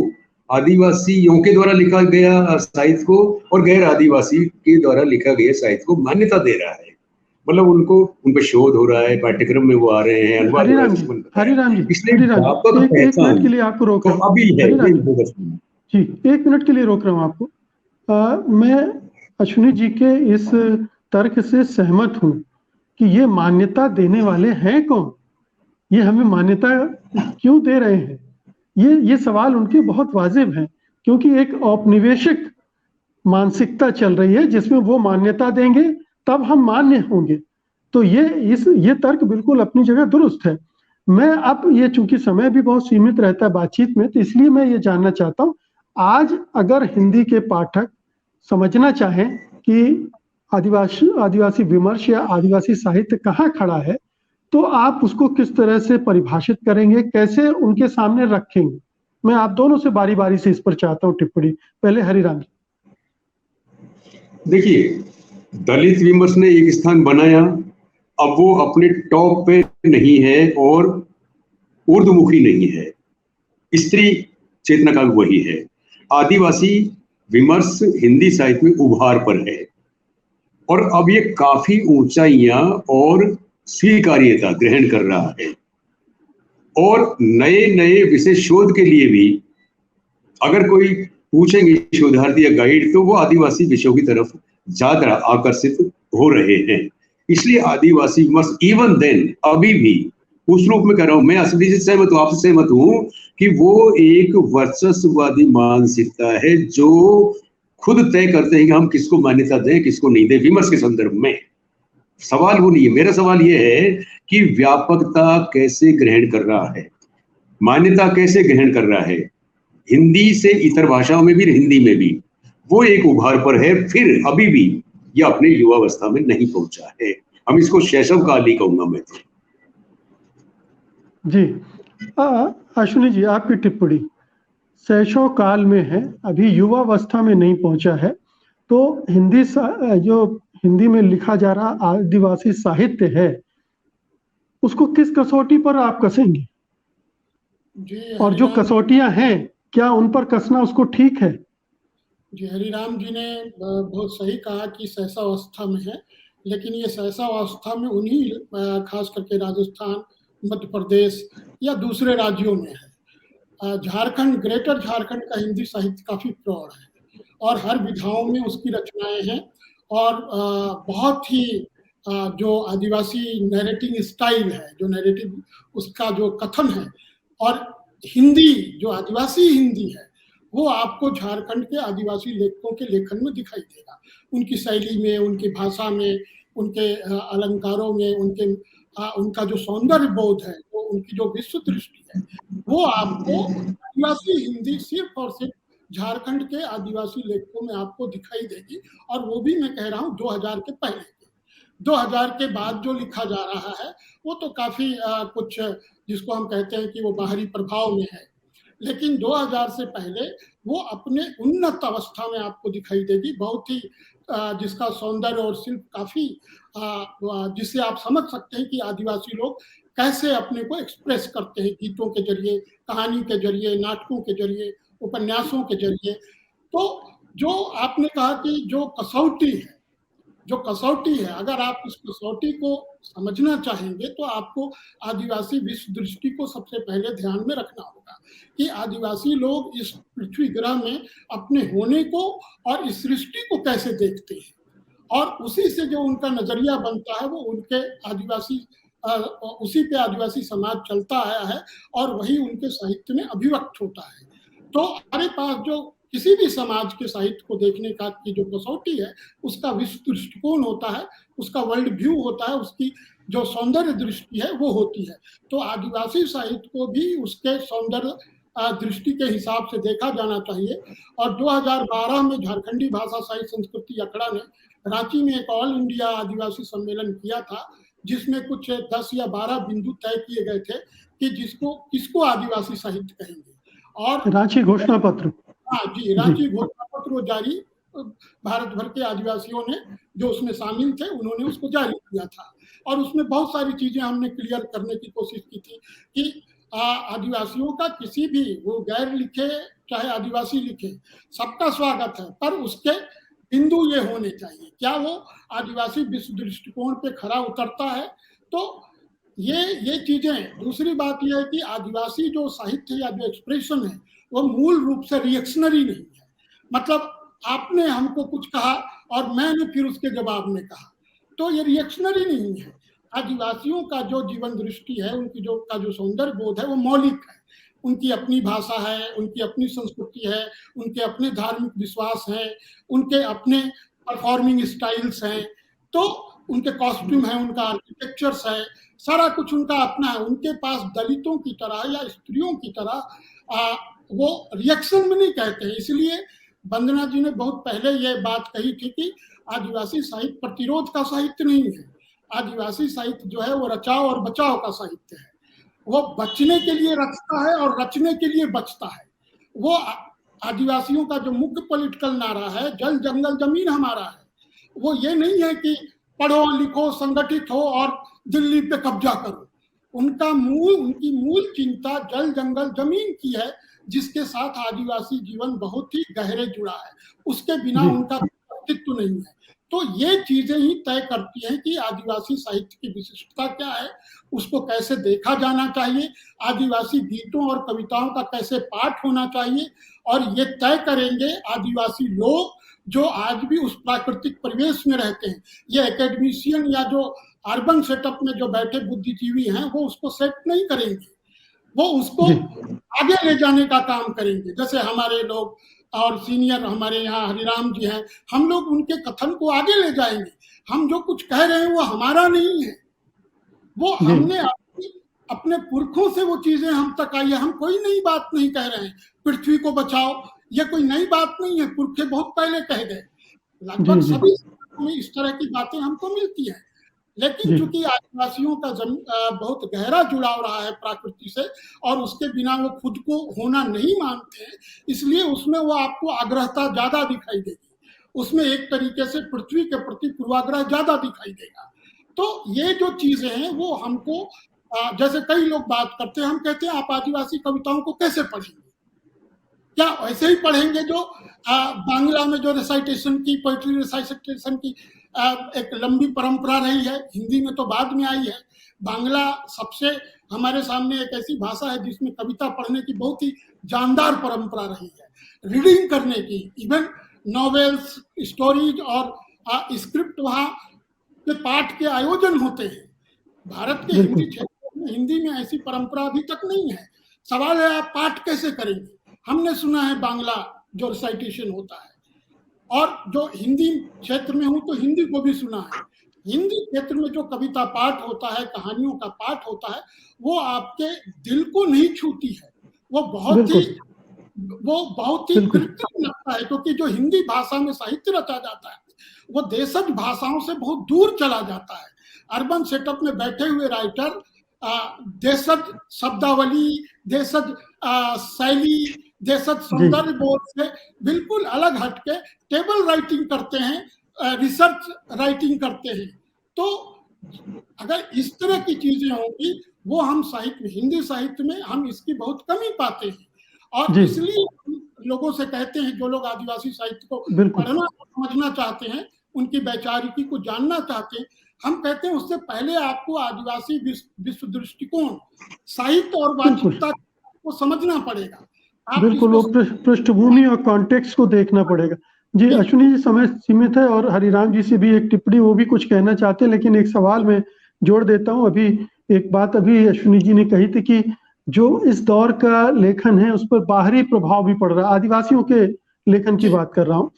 आदिवासियों के द्वारा लिखा गया साहित्य को और गैर आदिवासी के द्वारा लिखा गया साहित्य को मान्यता दे रहा है। मतलब उन पर शोध हो रहा है, पाठ्यक्रम में वो आ रहे हैं,
हरिराम जी,
इसलिए व्यापक
एक मिनट के लिए आपको रोक रहा हूँ।
अभी है
जी, 1 मिनट के लिए रोक रहा हूँ आपको। मैं अश्विनी जी के इस तर्क से सहमत हूँ कि ये मान्यता देने वाले हैं कौन, ये हमें मान्यता क्यों दे रहे हैं। ये सवाल उनके बहुत वाजिब हैं, क्योंकि एक औपनिवेशिक मानसिकता चल रही है जिसमें वो मान्यता देंगे तब हम मान्य होंगे। तो ये तर्क बिल्कुल अपनी जगह दुरुस्त है। मैं अब ये चूंकि समय भी बहुत सीमित रहता है बातचीत में, तो इसलिए मैं ये जानना चाहता हूँ, आज अगर हिंदी के पाठक समझना चाहें कि आदिवासी विमर्श या आदिवासी साहित्य कहाँ खड़ा है, तो आप उसको किस तरह से परिभाषित करेंगे, कैसे उनके सामने रखेंगे? मैं आप दोनों से बारी बारी से इस पर चाहता हूँ टिप्पणी। पहले हरिराम जी।
देखिए, दलित विमर्श ने एक स्थान बनाया, अब वो अपने टॉप पे नहीं है और ऊर्ध्वमुखी नहीं है, स्त्री चेतना का वही है। आदिवासी विमर्श हिंदी साहित्य में उभार पर है और अब ये काफी ऊंचाइयां और स्वीकार्यता ग्रहण कर रहा है और नए नए विषय शोध के लिए भी अगर कोई पूछेंगे शोधार्थी या गाइड, तो वो आदिवासी विषयों की तरफ ज्यादा आकर्षित हो रहे हैं। इसलिए आदिवासी विमर्श इवन देन अभी भी उस रूप में कर रहा हूं मैं, असली से सहमत हूं, आपसे सहमत हूं कि वो एक वर्चस्ववादी मानसिकता है जो खुद तय करते हैं कि हम किसको मान्यता दें किसको नहीं दें। विमर्श के संदर्भ में सवाल वो नहीं है, मेरा सवाल ये है कि व्यापकता कैसे ग्रहण कर रहा है, मान्यता कैसे ग्रहण कर रहा है, हिंदी से इतर भाषाओं में भी, हिंदी में भी वो एक उभार पर है, फिर अभी भी ये अपने युवावस्था में नहीं पहुंचा है। हम इसको शैशव काल ही कहूंगा मैं तो।
जी, अश्विनी जी आपकी टिप्पणी। शैशव काल में है, अभी युवावस्था में नहीं पहुंचा है, तो जो हिंदी में लिखा जा रहा आदिवासी साहित्य है उसको किस कसौटी पर आप कसेंगे? और जो कसौटियां हैं क्या उन पर कसना उसको ठीक है?
जी, हरिराम जी ने बहुत सही कहा कि शैशवावस्था में है, लेकिन ये शैशवावस्था में उन्हीं खास करके राजस्थान, मध्य प्रदेश या दूसरे राज्यों में है। झारखंड, ग्रेटर झारखंड का हिंदी साहित्य काफी प्रौढ़ है और हर विधाओं में उसकी रचनाएं हैं और बहुत ही जो आदिवासी नैरेटिंग स्टाइल है, जो नैरेटिव उसका जो कथन है, और हिंदी जो आदिवासी हिंदी है वो आपको झारखंड के आदिवासी लेखकों के लेखन में दिखाई देगा, उनकी शैली में, उनकी भाषा में, उनके अलंकारों में, उनका जो सौंदर्य बोध है, तो उनकी जो विश्व दृष्टि है, वो आपको आदिवासी हिंदी सिर्फ और सिर्फ झारखंड के आदिवासी लेखकों में आपको दिखाई देगी। और वो भी मैं कह रहा हूँ 2000 के पहले के। 2000 के बाद जो लिखा जा रहा है वो तो काफी कुछ जिसको हम कहते हैं कि वो बाहरी प्रभाव में है, लेकिन 2000 से पहले वो अपने उन्नत अवस्था में आपको दिखाई देगी, बहुत ही जिसका सौंदर्य और शिल्प काफी जिससे आप समझ सकते हैं कि आदिवासी लोग कैसे अपने को एक्सप्रेस करते हैं, गीतों के जरिए, कहानी के जरिए, नाटकों के जरिए, उपन्यासों के जरिए। तो जो आपने कहा कि जो कसौटी है, अगर आप इस कसौटी को समझना चाहेंगे तो आपको आदिवासी विश्व दृष्टि को सबसे पहले ध्यान में रखना होगा कि आदिवासी लोग इस पृथ्वी ग्रह में अपने होने को और इस सृष्टि को कैसे देखते हैं, और उसी से जो उनका नजरिया बनता है वो उनके आदिवासी उसी पे आदिवासी समाज चलता आया है और वही उनके साहित्य में अभिव्यक्त होता है। तो हमारे पास जो किसी भी समाज के साहित्य को देखने का की जो कसौटी है, उसका विश्व दृष्टिकोण होता है, उसका वर्ल्ड व्यू होता है, उसकी जो सौंदर्य दृष्टि है वो होती है। तो आदिवासी साहित्य को भी उसके सौंदर्य दृष्टि के हिसाब से देखा जाना चाहिए। और 2012 में झारखंडी भाषा साहित्य संस्कृति अखड़ा ने रांची में एक ऑल इंडिया आदिवासी सम्मेलन किया था, जिसमें कुछ 10 या 12 बिंदु तय किए गए थे कि किसको आदिवासी साहित्य कहेंगे। और
रांची घोषणा पत्र,
हाँ जी, रांची घोषणा पत्र जारी भारत भर के आदिवासियों ने जो उसमें शामिल थे उन्होंने उसको जारी किया था। और उसमें बहुत सारी चीजें हमने क्लियर करने की कोशिश की थी कि आदिवासियों का किसी भी, वो गैर लिखे चाहे आदिवासी लिखे, सबका स्वागत है, पर उसके बिंदु ये होने चाहिए, क्या वो आदिवासी विश्व दृष्टिकोण पे खरा उतरता है। तो ये चीजें। दूसरी बात यह है कि आदिवासी जो साहित्य या जो एक्सप्रेशन है वो मूल रूप से रिएक्शनरी नहीं है। मतलब आपने हमको कुछ कहा और मैंने फिर उसके जवाब में कहा, तो ये रिएक्शनरी नहीं है। आदिवासियों का जो जीवन दृष्टि है, उनकी जो सौंदर्य बोध है वो मौलिक है। उनकी अपनी भाषा है, उनकी अपनी संस्कृति है, उनके अपने धार्मिक विश्वास हैं, उनके अपने परफॉर्मिंग स्टाइल्स हैं, तो उनके कॉस्ट्यूम है, उनका आर्किटेक्चर्स है, सारा कुछ उनका अपना है। उनके पास दलितों की तरह या स्त्रियों की तरह वो रिएक्शन में नहीं कहते हैं। इसलिए वंदना जी ने बहुत पहले ये बात कही थी कि आदिवासी साहित्य प्रतिरोध का साहित्य नहीं है। आदिवासी साहित्य जो है वो रचाव और बचाव का साहित्य है। वो बचने के लिए रचता है और रचने के लिए बचता है। वो आदिवासियों का जो मुख्य पॉलिटिकल नारा है, जल जंगल जमीन हमारा है, वो ये नहीं है कि पढ़ो लिखो संगठित हो और दिल्ली पे कब्जा करो। उनकी मूल चिंता जल जंगल जमीन की है, जिसके साथ आदिवासी जीवन बहुत ही गहरे जुड़ा है। उसके बिना उनका अस्तित्व नहीं है। तो ये चीजें ही तय करती हैं कि आदिवासी साहित्य की विशिष्टता क्या है, उसको कैसे देखा जाना चाहिए, आदिवासी गीतों और कविताओं का कैसे पाठ होना चाहिए। और ये तय करेंगे आदिवासी लोग जो आज भी उस प्राकृतिक परिवेश में रहते हैं। ये एकेडमिशियन या जो अर्बन सेटअप में जो बैठे बुद्धिजीवी हैं वो उसको सेट नहीं करेंगे, वो उसको आगे ले जाने का काम करेंगे। जैसे हमारे लोग और सीनियर हमारे यहाँ हरिराम जी हैं, हम लोग उनके कथन को आगे ले जाएंगे। हम जो कुछ कह रहे हैं वो हमारा नहीं है, वो हमने अपने पुरखों से वो चीजें हम तक आई है। हम कोई नई बात नहीं कह रहे हैं, पृथ्वी को बचाओ, ये कोई नई बात नहीं है, पुरखे बहुत पहले कह गए। लगभग सभी में इस तरह की बातें हमको मिलती हैं। लेकिन चूंकि आदिवासियों का बहुत गहरा जुड़ाव रहा है प्रकृति से और उसके बिना वो खुद को होना नहीं मानते हैं, इसलिए उसमें वो आपको आग्रहता ज्यादा दिखाई देगी। उसमें एक तरीके से पृथ्वी के प्रति पूर्वाग्रह ज्यादा दिखाई देगा। तो ये जो चीजें हैं वो हमको, जैसे कई लोग बात करते हैं, हम कहते हैं आप आदिवासी कविताओं को कैसे पढ़ेंगे? क्या वैसे ही पढ़ेंगे जो बांग्ला में जो रिसाइटेशन की, पोइट्री रिसाइटेशन की एक लंबी परंपरा रही है, हिंदी में तो बाद में आई है। बांग्ला सबसे हमारे सामने एक ऐसी भाषा है जिसमें कविता पढ़ने की बहुत ही जानदार परंपरा रही है, रीडिंग करने की। इवन नॉवेल्स, स्टोरीज और स्क्रिप्ट वहाँ के पाठ के आयोजन होते हैं। भारत के हिंदी क्षेत्र में, हिंदी में ऐसी परंपरा अभी तक नहीं है। सवाल है आप पाठ कैसे करेंगे? हमने सुना है बांग्ला जो रिसाइटेशन होता है, और जो हिंदी क्षेत्र में हूं तो हिंदी को भी सुना है। हिंदी क्षेत्र में जो कविता पाठ होता है, कहानियों का पाठ होता है, वो आपके दिल को नहीं छूती है। वो बहुत ही कृत्रिम लगता है, क्योंकि जो हिंदी भाषा में साहित्य रचा जाता है वो देशज भाषाओं से बहुत दूर चला जाता है। अर्बन सेटअप में बैठे हुए राइटर देशज शब्दावली, देशज शैली, देशज सौंदर्य बोध से बिल्कुल अलग हटके टेबल राइटिंग करते हैं, रिसर्च राइटिंग करते हैं। तो अगर इस तरह की चीजें होंगी, वो हम साहित्य में, हिंदी साहित्य में हम इसकी बहुत कमी पाते हैं। और इसलिए लोगों से कहते हैं, जो लोग आदिवासी साहित्य को पढ़ना समझना चाहते हैं, उनकी वैचारिकी को जानना चाहते हैं, हम कहते हैं उससे पहले आपको आदिवासी विश्व दृष्टिकोण, साहित्य और वाचिकता को समझना पड़ेगा।
बिल्कुल, वो पृष्ठभूमि और कॉन्टेक्स्ट को देखना पड़ेगा। जी अश्विनी जी, समय सीमित है और हरिराम जी से भी एक टिप्पणी, वो भी कुछ कहना चाहते हैं, लेकिन एक सवाल मैं जोड़ देता हूँ। अभी एक बात अभी अश्विनी जी ने कही थी कि जो इस दौर का लेखन है उस पर बाहरी प्रभाव भी पड़ रहा है, आदिवासियों के लेखन की बात कर रहा हूँ।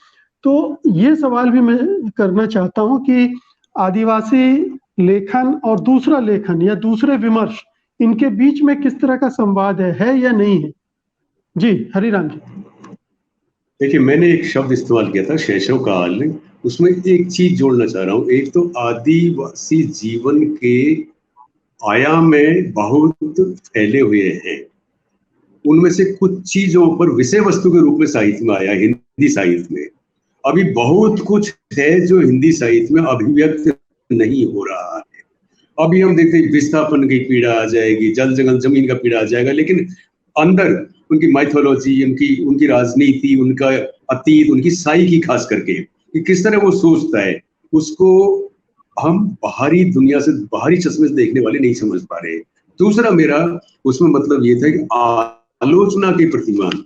तो ये सवाल भी मैं करना चाहता हूँ कि आदिवासी लेखन और दूसरा लेखन या दूसरे विमर्श, इनके बीच में किस तरह का संवाद है या नहीं है? जी हरिराम जी।
देखिए, मैंने एक शब्द इस्तेमाल किया था शैशव काल, उसमें एक चीज जोड़ना चाह रहा हूँ। एक तो आदिवासी जीवन के आयाम में बहुत फैले हुए हैं। उनमें से कुछ चीजों पर विषय वस्तु के रूप में साहित्य में आया, हिंदी साहित्य में। अभी बहुत कुछ है जो हिंदी साहित्य में अभिव्यक्त नहीं हो रहा है। अभी हम देखते हैं विस्थापन की पीड़ा आ जाएगी, जल जंगल जमीन का पीड़ा आ जाएगा, लेकिन अंदर उनकी माइथोलॉजी, उनकी उनकी राजनीति, उनका अतीत, उनकी साइकी खास करके कि किस तरह वो सोचता है, उसको हम बाहरी दुनिया से, बाहरी चश्मे से देखने वाले नहीं समझ पा रहे। दूसरा मेरा उसमें मतलब ये था कि आलोचना के प्रतिमान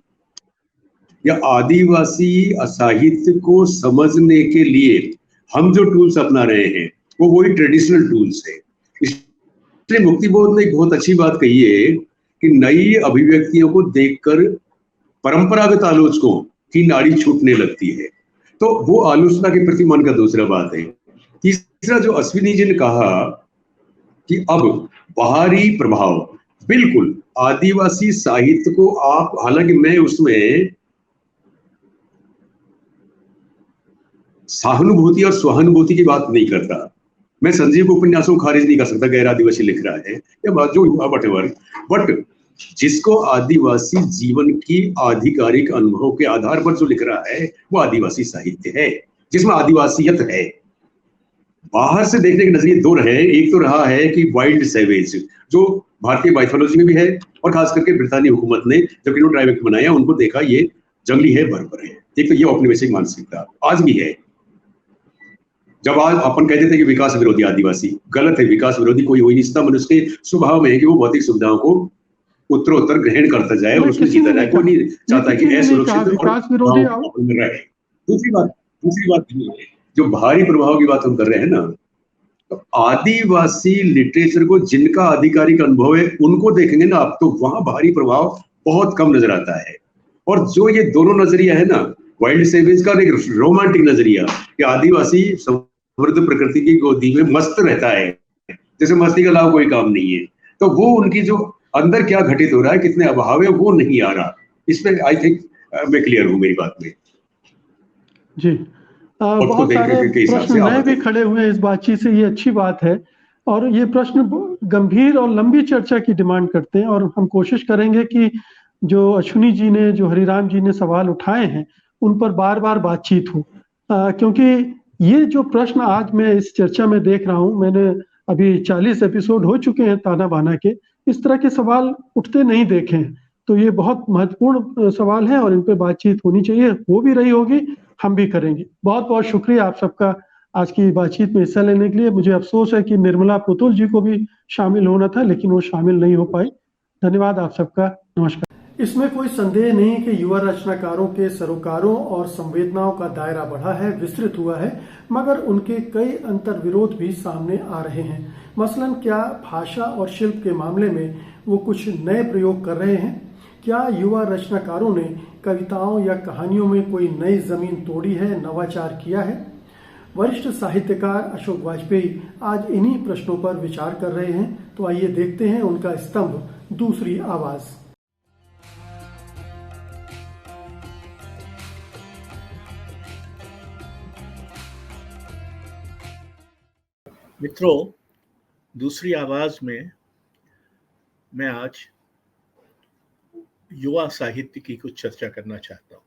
या आदिवासी साहित्य को समझने के लिए हम जो टूल्स अपना रहे हैं वो वही ट्रेडिशनल टूल्स है। इसलिए मुक्तिबोध ने एक बहुत अच्छी बात कही है कि नई अभिव्यक्तियों को देखकर परंपरागत आलोचकों की नाड़ी छूटने लगती है। तो वो आलोचना के प्रति मन का दूसरा बात है। तीसरा जो अश्विनी जी ने कहा कि अब बाहरी प्रभाव, बिल्कुल आदिवासी साहित्य को आप, हालांकि मैं उसमें सहानुभूति और स्वानुभूति की बात नहीं करता। मैं संजीव को उपन्यासों को खारिज नहीं कर सकता, गैर आदिवासी लिख रहा है या बात जो वटेवर, बट जिसको आदिवासी जीवन की आधिकारिक अनुभव के आधार पर जो लिख रहा है वो आदिवासी साहित्य है, जिसमें आदिवासियत है। बाहर से देखने के नजरिए दो रहे। एक तो रहा है कि वाइल्ड सैवेज, जो भारतीय माइथोलॉजी में भी है, और खास करके ब्रिटानी हुकूमत ने जब इन्होंने ट्राइब एक्ट बनाया उनको देखा ये जंगली है, बर्बर है। एक तो ये औपनिवेशिक मानसिकता आज भी है। जब आज अपन कहते थे कि विकास विरोधी आदिवासी, गलत है। विकास विरोधी कोई हो ही नहीं सकता। मनुष्य के स्वभाव में है कि वो भौतिक सुविधाओं को उत्तरोत्तर ग्रहण करता जाए और उसमें जीता जाए। कोई नहीं चाहता कि असुरक्षित और
विकास विरोधी
में रहे। दूसरी बात नहीं है, जो बाहरी प्रभाव की बात हम कर रहे हैं ना, तो आदिवासी लिटरेचर को जिनका आधिकारिक अनुभव है उनको देखेंगे ना आप, तो वहां बाहरी प्रभाव बहुत कम नजर आता है। और जो ये दोनों नजरिया है ना, वाइल्ड सेवेज का एक रोमांटिक नजरिया कि आदिवासी समृद्ध प्रकृति की गोदी में मस्त रहता है, जैसे मस्ती के अलावा कोई काम नहीं है, तो वो उनकी जो अंदर क्या घटित हो रहा है, कितने अभाव है, वो नहीं आ रहा। इसमें आई थिंक मैं क्लियर हूं मेरी बात में।
जी बहुत सारे प्रश्न नए भी खड़े हुए हैं इस बातचीत से, ये अच्छी बात है। और ये प्रश्न गंभीर और लंबी चर्चा की डिमांड करते हैं, और हम कोशिश करेंगे कि जो अश्विनी जी ने, जो हरिराम जी ने सवाल उठाए हैं उन पर बार बार बातचीत हो, क्योंकि ये जो प्रश्न आज मैं इस चर्चा में देख रहा हूँ, मैंने अभी 40 एपिसोड हो चुके हैं ताना बाना के, इस तरह के सवाल उठते नहीं देखे हैं। तो ये बहुत महत्वपूर्ण सवाल है और इन पर बातचीत होनी चाहिए, हो भी रही होगी, हम भी करेंगे। बहुत बहुत शुक्रिया आप सबका आज की बातचीत में हिस्सा लेने के लिए। मुझे अफसोस है कि निर्मला पुतुल जी को भी शामिल होना था, लेकिन वो शामिल नहीं हो पाई। धन्यवाद आप सबका, नमस्कार। इसमें कोई संदेह नहीं कि युवा रचनाकारों के सरोकारों और संवेदनाओं का दायरा बढ़ा है, विस्तृत हुआ है, मगर उनके कई अंतर्विरोध भी सामने आ रहे हैं। मसलन क्या भाषा और शिल्प के मामले में वो कुछ नए प्रयोग कर रहे हैं? क्या युवा रचनाकारों ने कविताओं या कहानियों में कोई नई जमीन तोड़ी है, नवाचार किया है? वरिष्ठ साहित्यकार अशोक वाजपेयी आज इन्हीं प्रश्नों पर विचार कर रहे हैं। तो आइए देखते हैं उनका स्तंभ, दूसरी आवाज।
मित्रों, दूसरी आवाज में मैं आज युवा साहित्य की कुछ चर्चा करना चाहता हूं।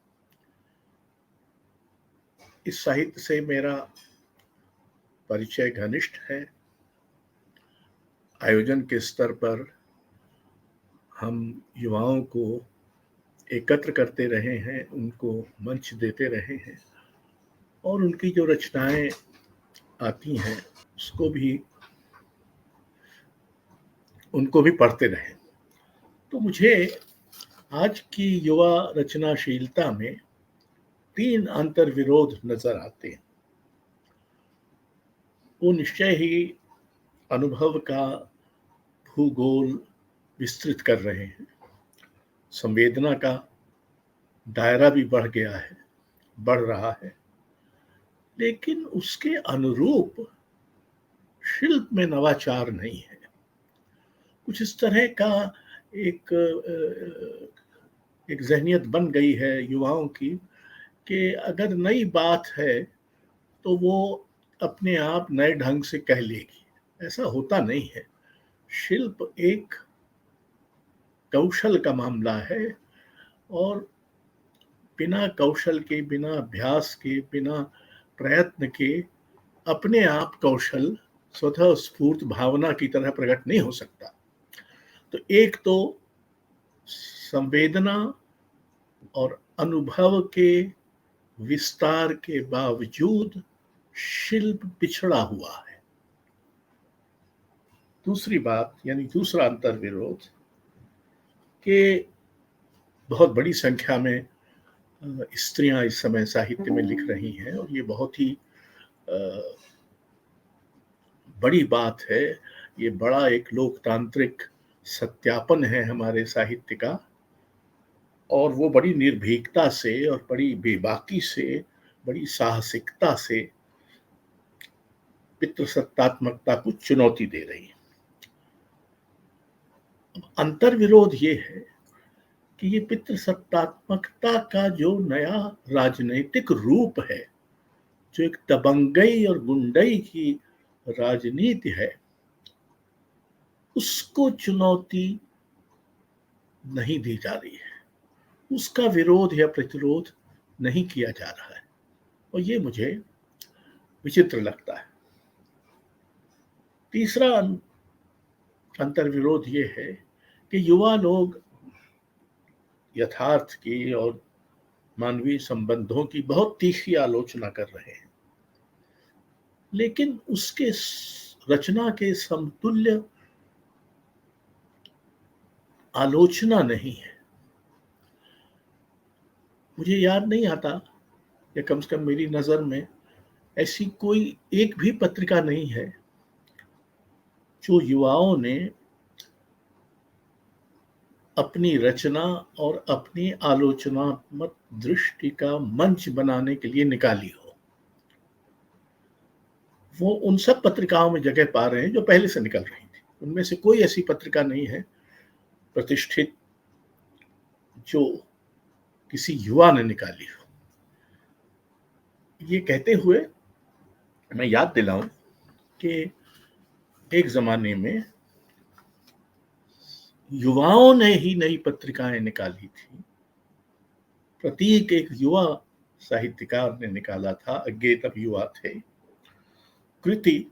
इस साहित्य से मेरा परिचय घनिष्ठ है। आयोजन के स्तर पर हम युवाओं को एकत्र करते रहे हैं, उनको मंच देते रहे हैं, और उनकी जो रचनाएं आती हैं उनको भी पढ़ते रहे। तो मुझे आज की युवा रचनाशीलता में 3 अंतर्विरोध नजर आते हैं। वो निश्चय ही अनुभव का भूगोल विस्तृत कर रहे हैं। संवेदना का दायरा भी बढ़ रहा है, लेकिन उसके अनुरूप शिल्प में नवाचार नहीं है। कुछ इस तरह का एक एक जहनियत बन गई है युवाओं की कि अगर नई बात है तो वो अपने आप नए ढंग से कह लेगी। ऐसा होता नहीं है। शिल्प एक कौशल का मामला है, और बिना कौशल के, बिना अभ्यास के, बिना प्रयत्न के अपने आप कौशल स्वतः स्फूर्त भावना की तरह प्रकट नहीं हो सकता। तो एक तो संवेदना और अनुभव के विस्तार के बावजूद शिल्प पिछड़ा हुआ है। दूसरी बात, यानी दूसरा अंतर्विरोध, कि बहुत बड़ी संख्या में स्त्रियां इस समय साहित्य में लिख रही हैं, और ये बहुत ही बड़ी बात है। ये बड़ा एक लोकतांत्रिक सत्यापन है हमारे साहित्य का, और वो बड़ी निर्भीकता से और बड़ी बेबाकी से, बड़ी साहसिकता से पितृसत्तात्मकता को चुनौती दे रही है। अंतर्विरोध ये है कि ये पितृसत्तात्मकता का जो नया राजनीतिक रूप है, जो एक दबंगई और गुंडई की राजनीति है, उसको चुनौती नहीं दी जा रही है, उसका विरोध या प्रतिरोध नहीं किया जा रहा है, और ये मुझे विचित्र लगता है। तीसरा अंतर्विरोध ये है कि युवा लोग यथार्थ की और मानवीय संबंधों की बहुत तीखी आलोचना कर रहे हैं, लेकिन उसके रचना के समतुल्य आलोचना नहीं है। मुझे याद नहीं आता, या कम से कम मेरी नजर में ऐसी कोई एक भी पत्रिका नहीं है जो युवाओं ने अपनी रचना और अपनी आलोचनात्मक दृष्टि का मंच बनाने के लिए निकाली हो। वो उन सब पत्रिकाओं में जगह पा रहे हैं जो पहले से निकल रही थी। उनमें से कोई ऐसी पत्रिका नहीं है प्रतिष्ठित जो किसी युवा ने निकाली हो। ये कहते हुए मैं याद दिलाऊं कि एक जमाने में युवाओं ने ही नई पत्रिकाएं निकाली थी। प्रतीक एक युवा साहित्यकार ने निकाला था, अज्ञे तब युवा थे। कृति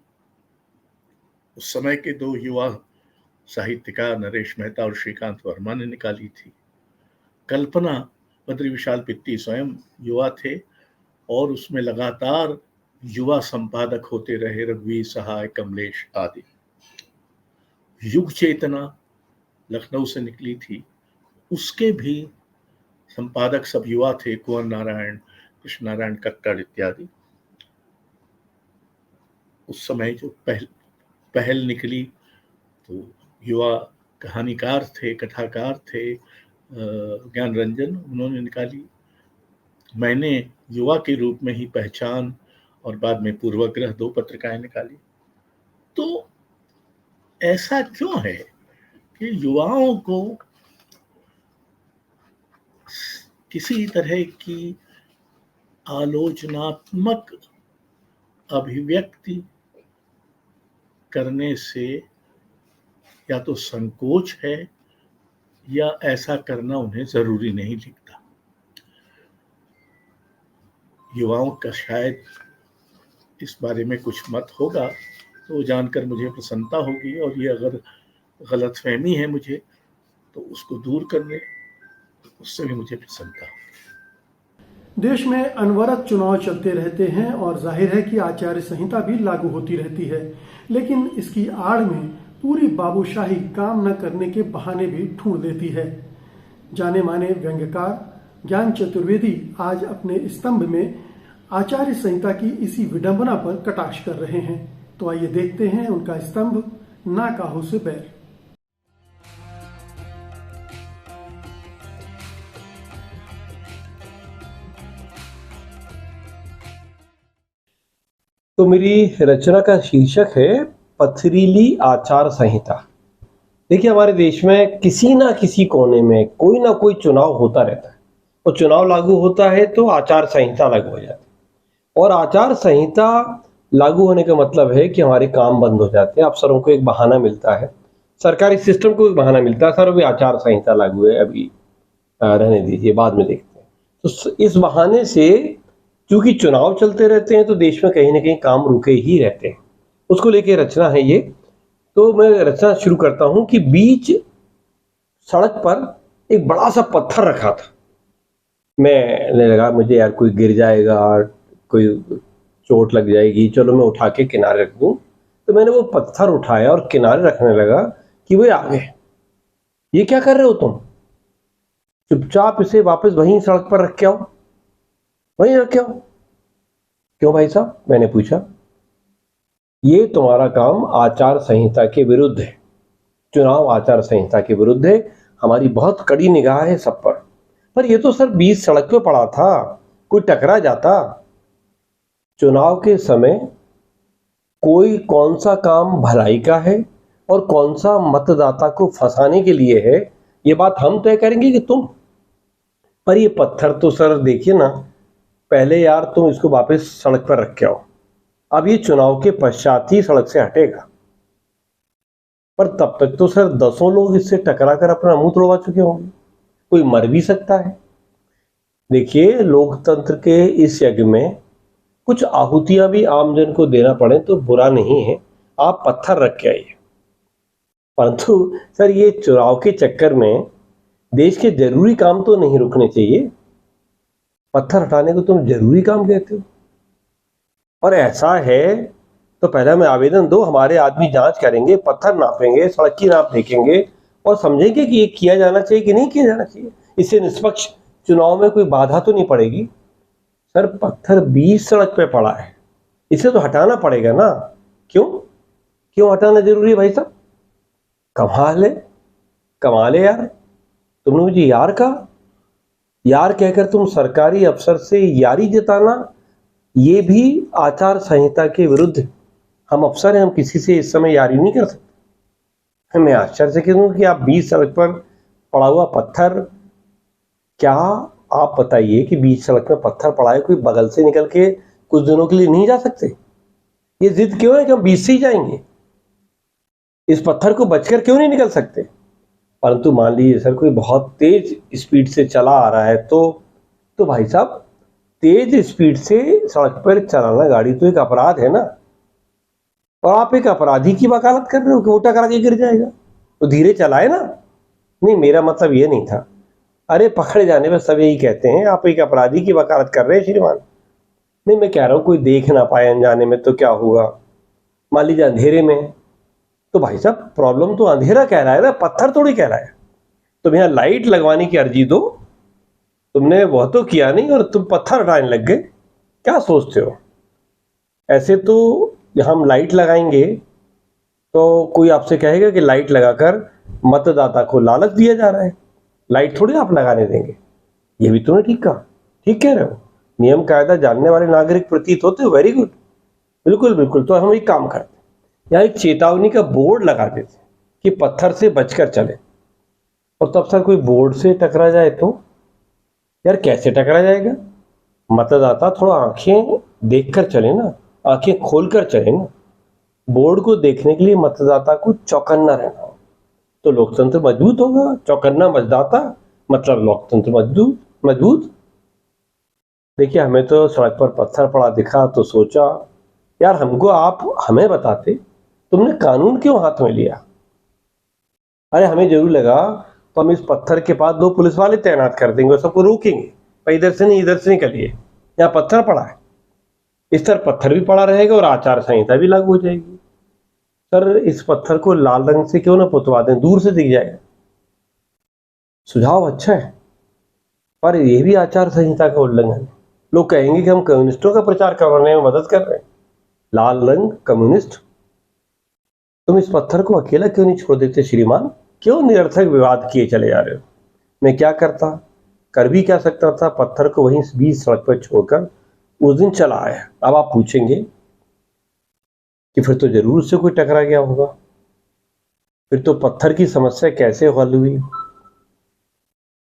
उस समय के दो युवा साहित्यकार नरेश मेहता और श्रीकांत वर्मा ने निकाली थी। कल्पना बद्री विशाल पित्ती स्वयं युवा थे, और उसमें लगातार युवा संपादक होते रहे, रघुवीर सहाय, कमलेश आदि। युग चेतना लखनऊ से निकली थी, उसके भी संपादक सब युवा थे, कुंवर नारायण, कृष्ण नारायण कक्कड़ इत्यादि। उस समय जो पहल निकली तो युवा कहानीकार थे, कथाकार थे, ज्ञान रंजन, उन्होंने निकाली। मैंने युवा के रूप में ही पहचान और बाद में पूर्वग्रह, दो पत्रिकाएं निकाली। तो ऐसा क्यों है कि युवाओं को किसी तरह की आलोचनात्मक अभिव्यक्ति करने से या तो संकोच है, या ऐसा करना उन्हें जरूरी नहीं दिखता। युवाओं का शायद इस बारे में कुछ मत होगा, तो जानकर मुझे प्रसन्नता होगी, और ये अगर गलतफहमी है मुझे, तो उसको दूर करने, उससे भी मुझे प्रसन्नता।
देश में अनवरत चुनाव चलते रहते हैं, और जाहिर है कि आचार्य संहिता भी लागू होती रहती है, लेकिन इसकी आड़ में पूरी बाबूशाही काम न करने के बहाने भी ढूंढ देती है। जाने माने व्यंग्यकार ज्ञान चतुर्वेदी आज अपने स्तंभ में आचार्य संहिता की इसी विडंबना पर कटाक्ष कर रहे हैं। तो आइए देखते हैं उनका स्तंभ, ना काहू से बैर।
तो मेरी रचना का शीर्षक है पथरीली आचार संहिता। देखिए, हमारे देश में किसी ना किसी कोने में कोई ना कोई चुनाव होता रहता है और चुनाव लागू होता है तो आचार संहिता लागू हो जाती है और आचार संहिता लागू होने का मतलब है कि हमारे काम बंद हो जाते हैं। अफसरों को एक बहाना मिलता है, सरकारी सिस्टम को एक बहाना मिलता है, सर अभी आचार संहिता लागू है, अभी रहने दीजिए, बाद में देखते हैं। तो इस बहाने से चूंकि चुनाव चलते रहते हैं तो देश में कहीं ना कहीं काम रुके ही रहते हैं। उसको लेके रचना है ये। तो मैं रचना शुरू करता हूं कि बीच सड़क पर एक बड़ा सा पत्थर रखा था। मैंने लगा मुझे यार कोई गिर जाएगा, कोई चोट लग जाएगी, चलो मैं उठा के किनारे रख दूं। तो मैंने वो पत्थर उठाया और किनारे रखने लगा कि वे आ गए। ये क्या कर रहे हो तुम? चुपचाप इसे वापस वहीं सड़क पर रख के आओ, वहीं रख के आओ। क्यों भाई साहब? मैंने पूछा। ये तुम्हारा काम आचार संहिता के विरुद्ध है, चुनाव आचार संहिता के विरुद्ध है। हमारी बहुत कड़ी निगाह है सब पर ये तो सर बीच सड़क पे पड़ा था, कोई टकरा जाता। चुनाव के समय कोई कौन सा काम भलाई का है और कौन सा मतदाता को फंसाने के लिए है, ये बात हम तय करेंगे कि तुम? पर ये पत्थर तो सर देखिए ना, पहले यार तुम इसको वापस सड़क पर रख के आओ, अब ये चुनाव के पश्चात ही सड़क से हटेगा। पर तब तक तो सर दसों लोग इससे टकरा कर अपना मुंह तोड़वा चुके होंगे, कोई मर भी सकता है। देखिए, लोकतंत्र के इस यज्ञ में कुछ आहुतियां भी आमजन को देना पड़े तो बुरा नहीं है, आप पत्थर रख के आइए। परंतु सर ये चुनाव के चक्कर में देश के जरूरी काम तो नहीं रुकने चाहिए। पत्थर हटाने को तुम जरूरी काम कहते हो? और ऐसा है तो पहले हमें आवेदन दो, हमारे आदमी जांच करेंगे, पत्थर नापेंगे, सड़क की नाप देखेंगे और समझेंगे कि ये किया जाना चाहिए कि नहीं किया जाना चाहिए। इससे निष्पक्ष चुनाव में कोई बाधा तो नहीं पड़ेगी। सर पत्थर बीच सड़क पे पड़ा है, इसे तो हटाना पड़ेगा ना। क्यों क्यों हटाना जरूरी है भाई साहब? कमाल है, कमाल है यार। तुमने मुझे यार कहा, यार कहकर तुम सरकारी अफसर से यारी जताना, ये भी आचार संहिता के विरुद्ध। हम अफसर हैं, हम किसी से इस समय यारी नहीं कर सकते। मैं आश्चर्य से कहूँ कि आप बीच सड़क पर पड़ा हुआ पत्थर, क्या आप बताइए कि बीच सड़क में पत्थर पड़ा है, कोई बगल से निकल के कुछ दिनों के लिए नहीं जा सकते? ये जिद क्यों है कि हम बीच से ही जाएंगे? इस पत्थर को बचकर क्यों नहीं निकल सकते? परंतु मान लीजिए सर कोई बहुत तेज स्पीड से चला आ रहा है तो भाई साहब, तेज स्पीड से सड़क पर चलाना गाड़ी तो एक अपराध है ना। और आप एक अपराधी की वकालत कर रहे हो कि वो टकरा के गिर जाएगा, तो धीरे चलाए ना। नहीं, मेरा मतलब ये नहीं था। अरे पकड़े जाने पर सब यही कहते हैं, आप एक अपराधी की वकालत कर रहे हैं श्रीमान। नहीं, मैं कह रहा हूँ कोई देख ना पाए अनजाने में तो क्या हुआ, मान लीजिए अंधेरे में, तो भाई साहब प्रॉब्लम तो अंधेरा कह रहा है ना, पत्थर थोड़ी कह रहा है। तुम यहाँ लाइट लगवाने की अर्जी दो, तुमने वह तो किया नहीं और तुम पत्थर हटाने लग गए, क्या सोचते हो? ऐसे तो हम लाइट लगाएंगे तो कोई आपसे कहेगा कि लाइट लगाकर मतदाता को लालच दिया जा रहा है, लाइट थोड़ी आप लगाने देंगे। ये भी तुमने ठीक कहा, ठीक कह रहे हो। नियम कायदा जानने वाले नागरिक प्रतीत होते हो, वेरी गुड, बिल्कुल बिल्कुल। तो हम एक काम करते, यहाँ एक चेतावनी का बोर्ड लगा देते कि पत्थर से बचकर चले। और तब सर कोई बोर्ड से टकरा जाए तो यार कैसे टकरा जाएगा? मतदाता थोड़ा आंखें देखकर चले ना, आंखें खोलकर चले ना। बोर्ड को देखने के लिए मतदाता को चौकन्ना रहना हो तो लोकतंत्र मजबूत होगा। चौकन्ना मतदाता मतलब लोकतंत्र मजबूत मजबूत। देखिए, हमें तो सड़क पर पत्थर पड़ा दिखा तो सोचा यार हमको आप हमें बताते, तुमने कानून क्यों हाथ में लिया? अरे हमें जरूर लगा तो हम इस पत्थर के पास 2 पुलिस वाले तैनात कर देंगे और सबको रोकेंगे, पर इधर से नहीं इधर से निकलिए, यहाँ पत्थर पड़ा है। इस तरह पत्थर भी पड़ा रहेगा और आचार संहिता भी लागू हो जाएगी। सर इस पत्थर को लाल रंग से क्यों ना पुतवा दें, दूर से दिख जाएगा। सुझाव अच्छा है, पर यह भी आचार संहिता का उल्लंघन है। लोग कहेंगे कि हम कम्युनिस्टों का प्रचार करने में मदद कर रहे हैं। लाल रंग कम्युनिस्ट, तुम इस पत्थर को अकेला क्यों नहीं छोड़ देते श्रीमान? क्यों निरर्थक विवाद किए चले जा रहे हो? मैं क्या करता, कर भी क्या सकता था, पत्थर को वहीं बीच सड़क पर छोड़कर उस दिन चला आया। अब आप पूछेंगे कि फिर तो जरूर उससे कोई टकरा गया होगा। फिर तो पत्थर की समस्या कैसे हल हुई?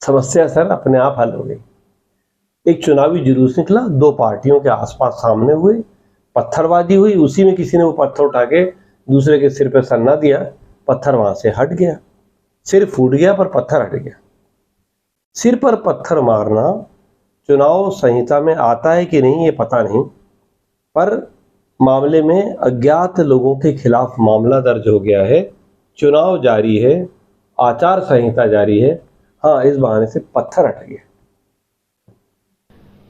समस्या सर अपने आप हल हो गई। एक चुनावी जुलूस निकला, दो पार्टियों के आसपास सामने हुए, पत्थरबाजी हुई, उसी में किसी ने वो पत्थर उठा के दूसरे के सिर पे सन्ना दिया, पत्थर वहां से हट गया। सिर फूट गया पर पत्थर हट गया। सिर पर पत्थर मारना चुनाव संहिता में आता है कि नहीं ये पता नहीं, पर मामले में अज्ञात लोगों के खिलाफ मामला दर्ज हो गया है, चुनाव जारी है, आचार संहिता जारी है। हाँ, इस बहाने से पत्थर हट गया।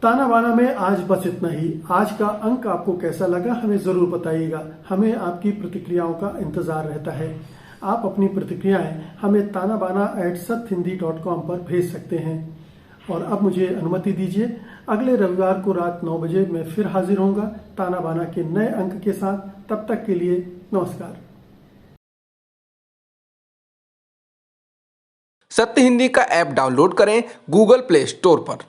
ताना बाना में आज बस इतना ही। आज का अंक आपको कैसा लगा हमें जरूर बताइएगा। हमें आपकी प्रतिक्रियाओं का इंतजार रहता है। आप अपनी प्रतिक्रियाएं हमें tanabana@sathindi.com पर भेज सकते हैं। और अब मुझे अनुमति दीजिए, अगले रविवार को रात 9 बजे मैं फिर हाजिर होऊंगा ताना बाना के नए अंक के साथ। तब तक के लिए नमस्कार।
सत्य हिंदी का ऐप डाउनलोड करें गूगल प्ले स्टोर पर।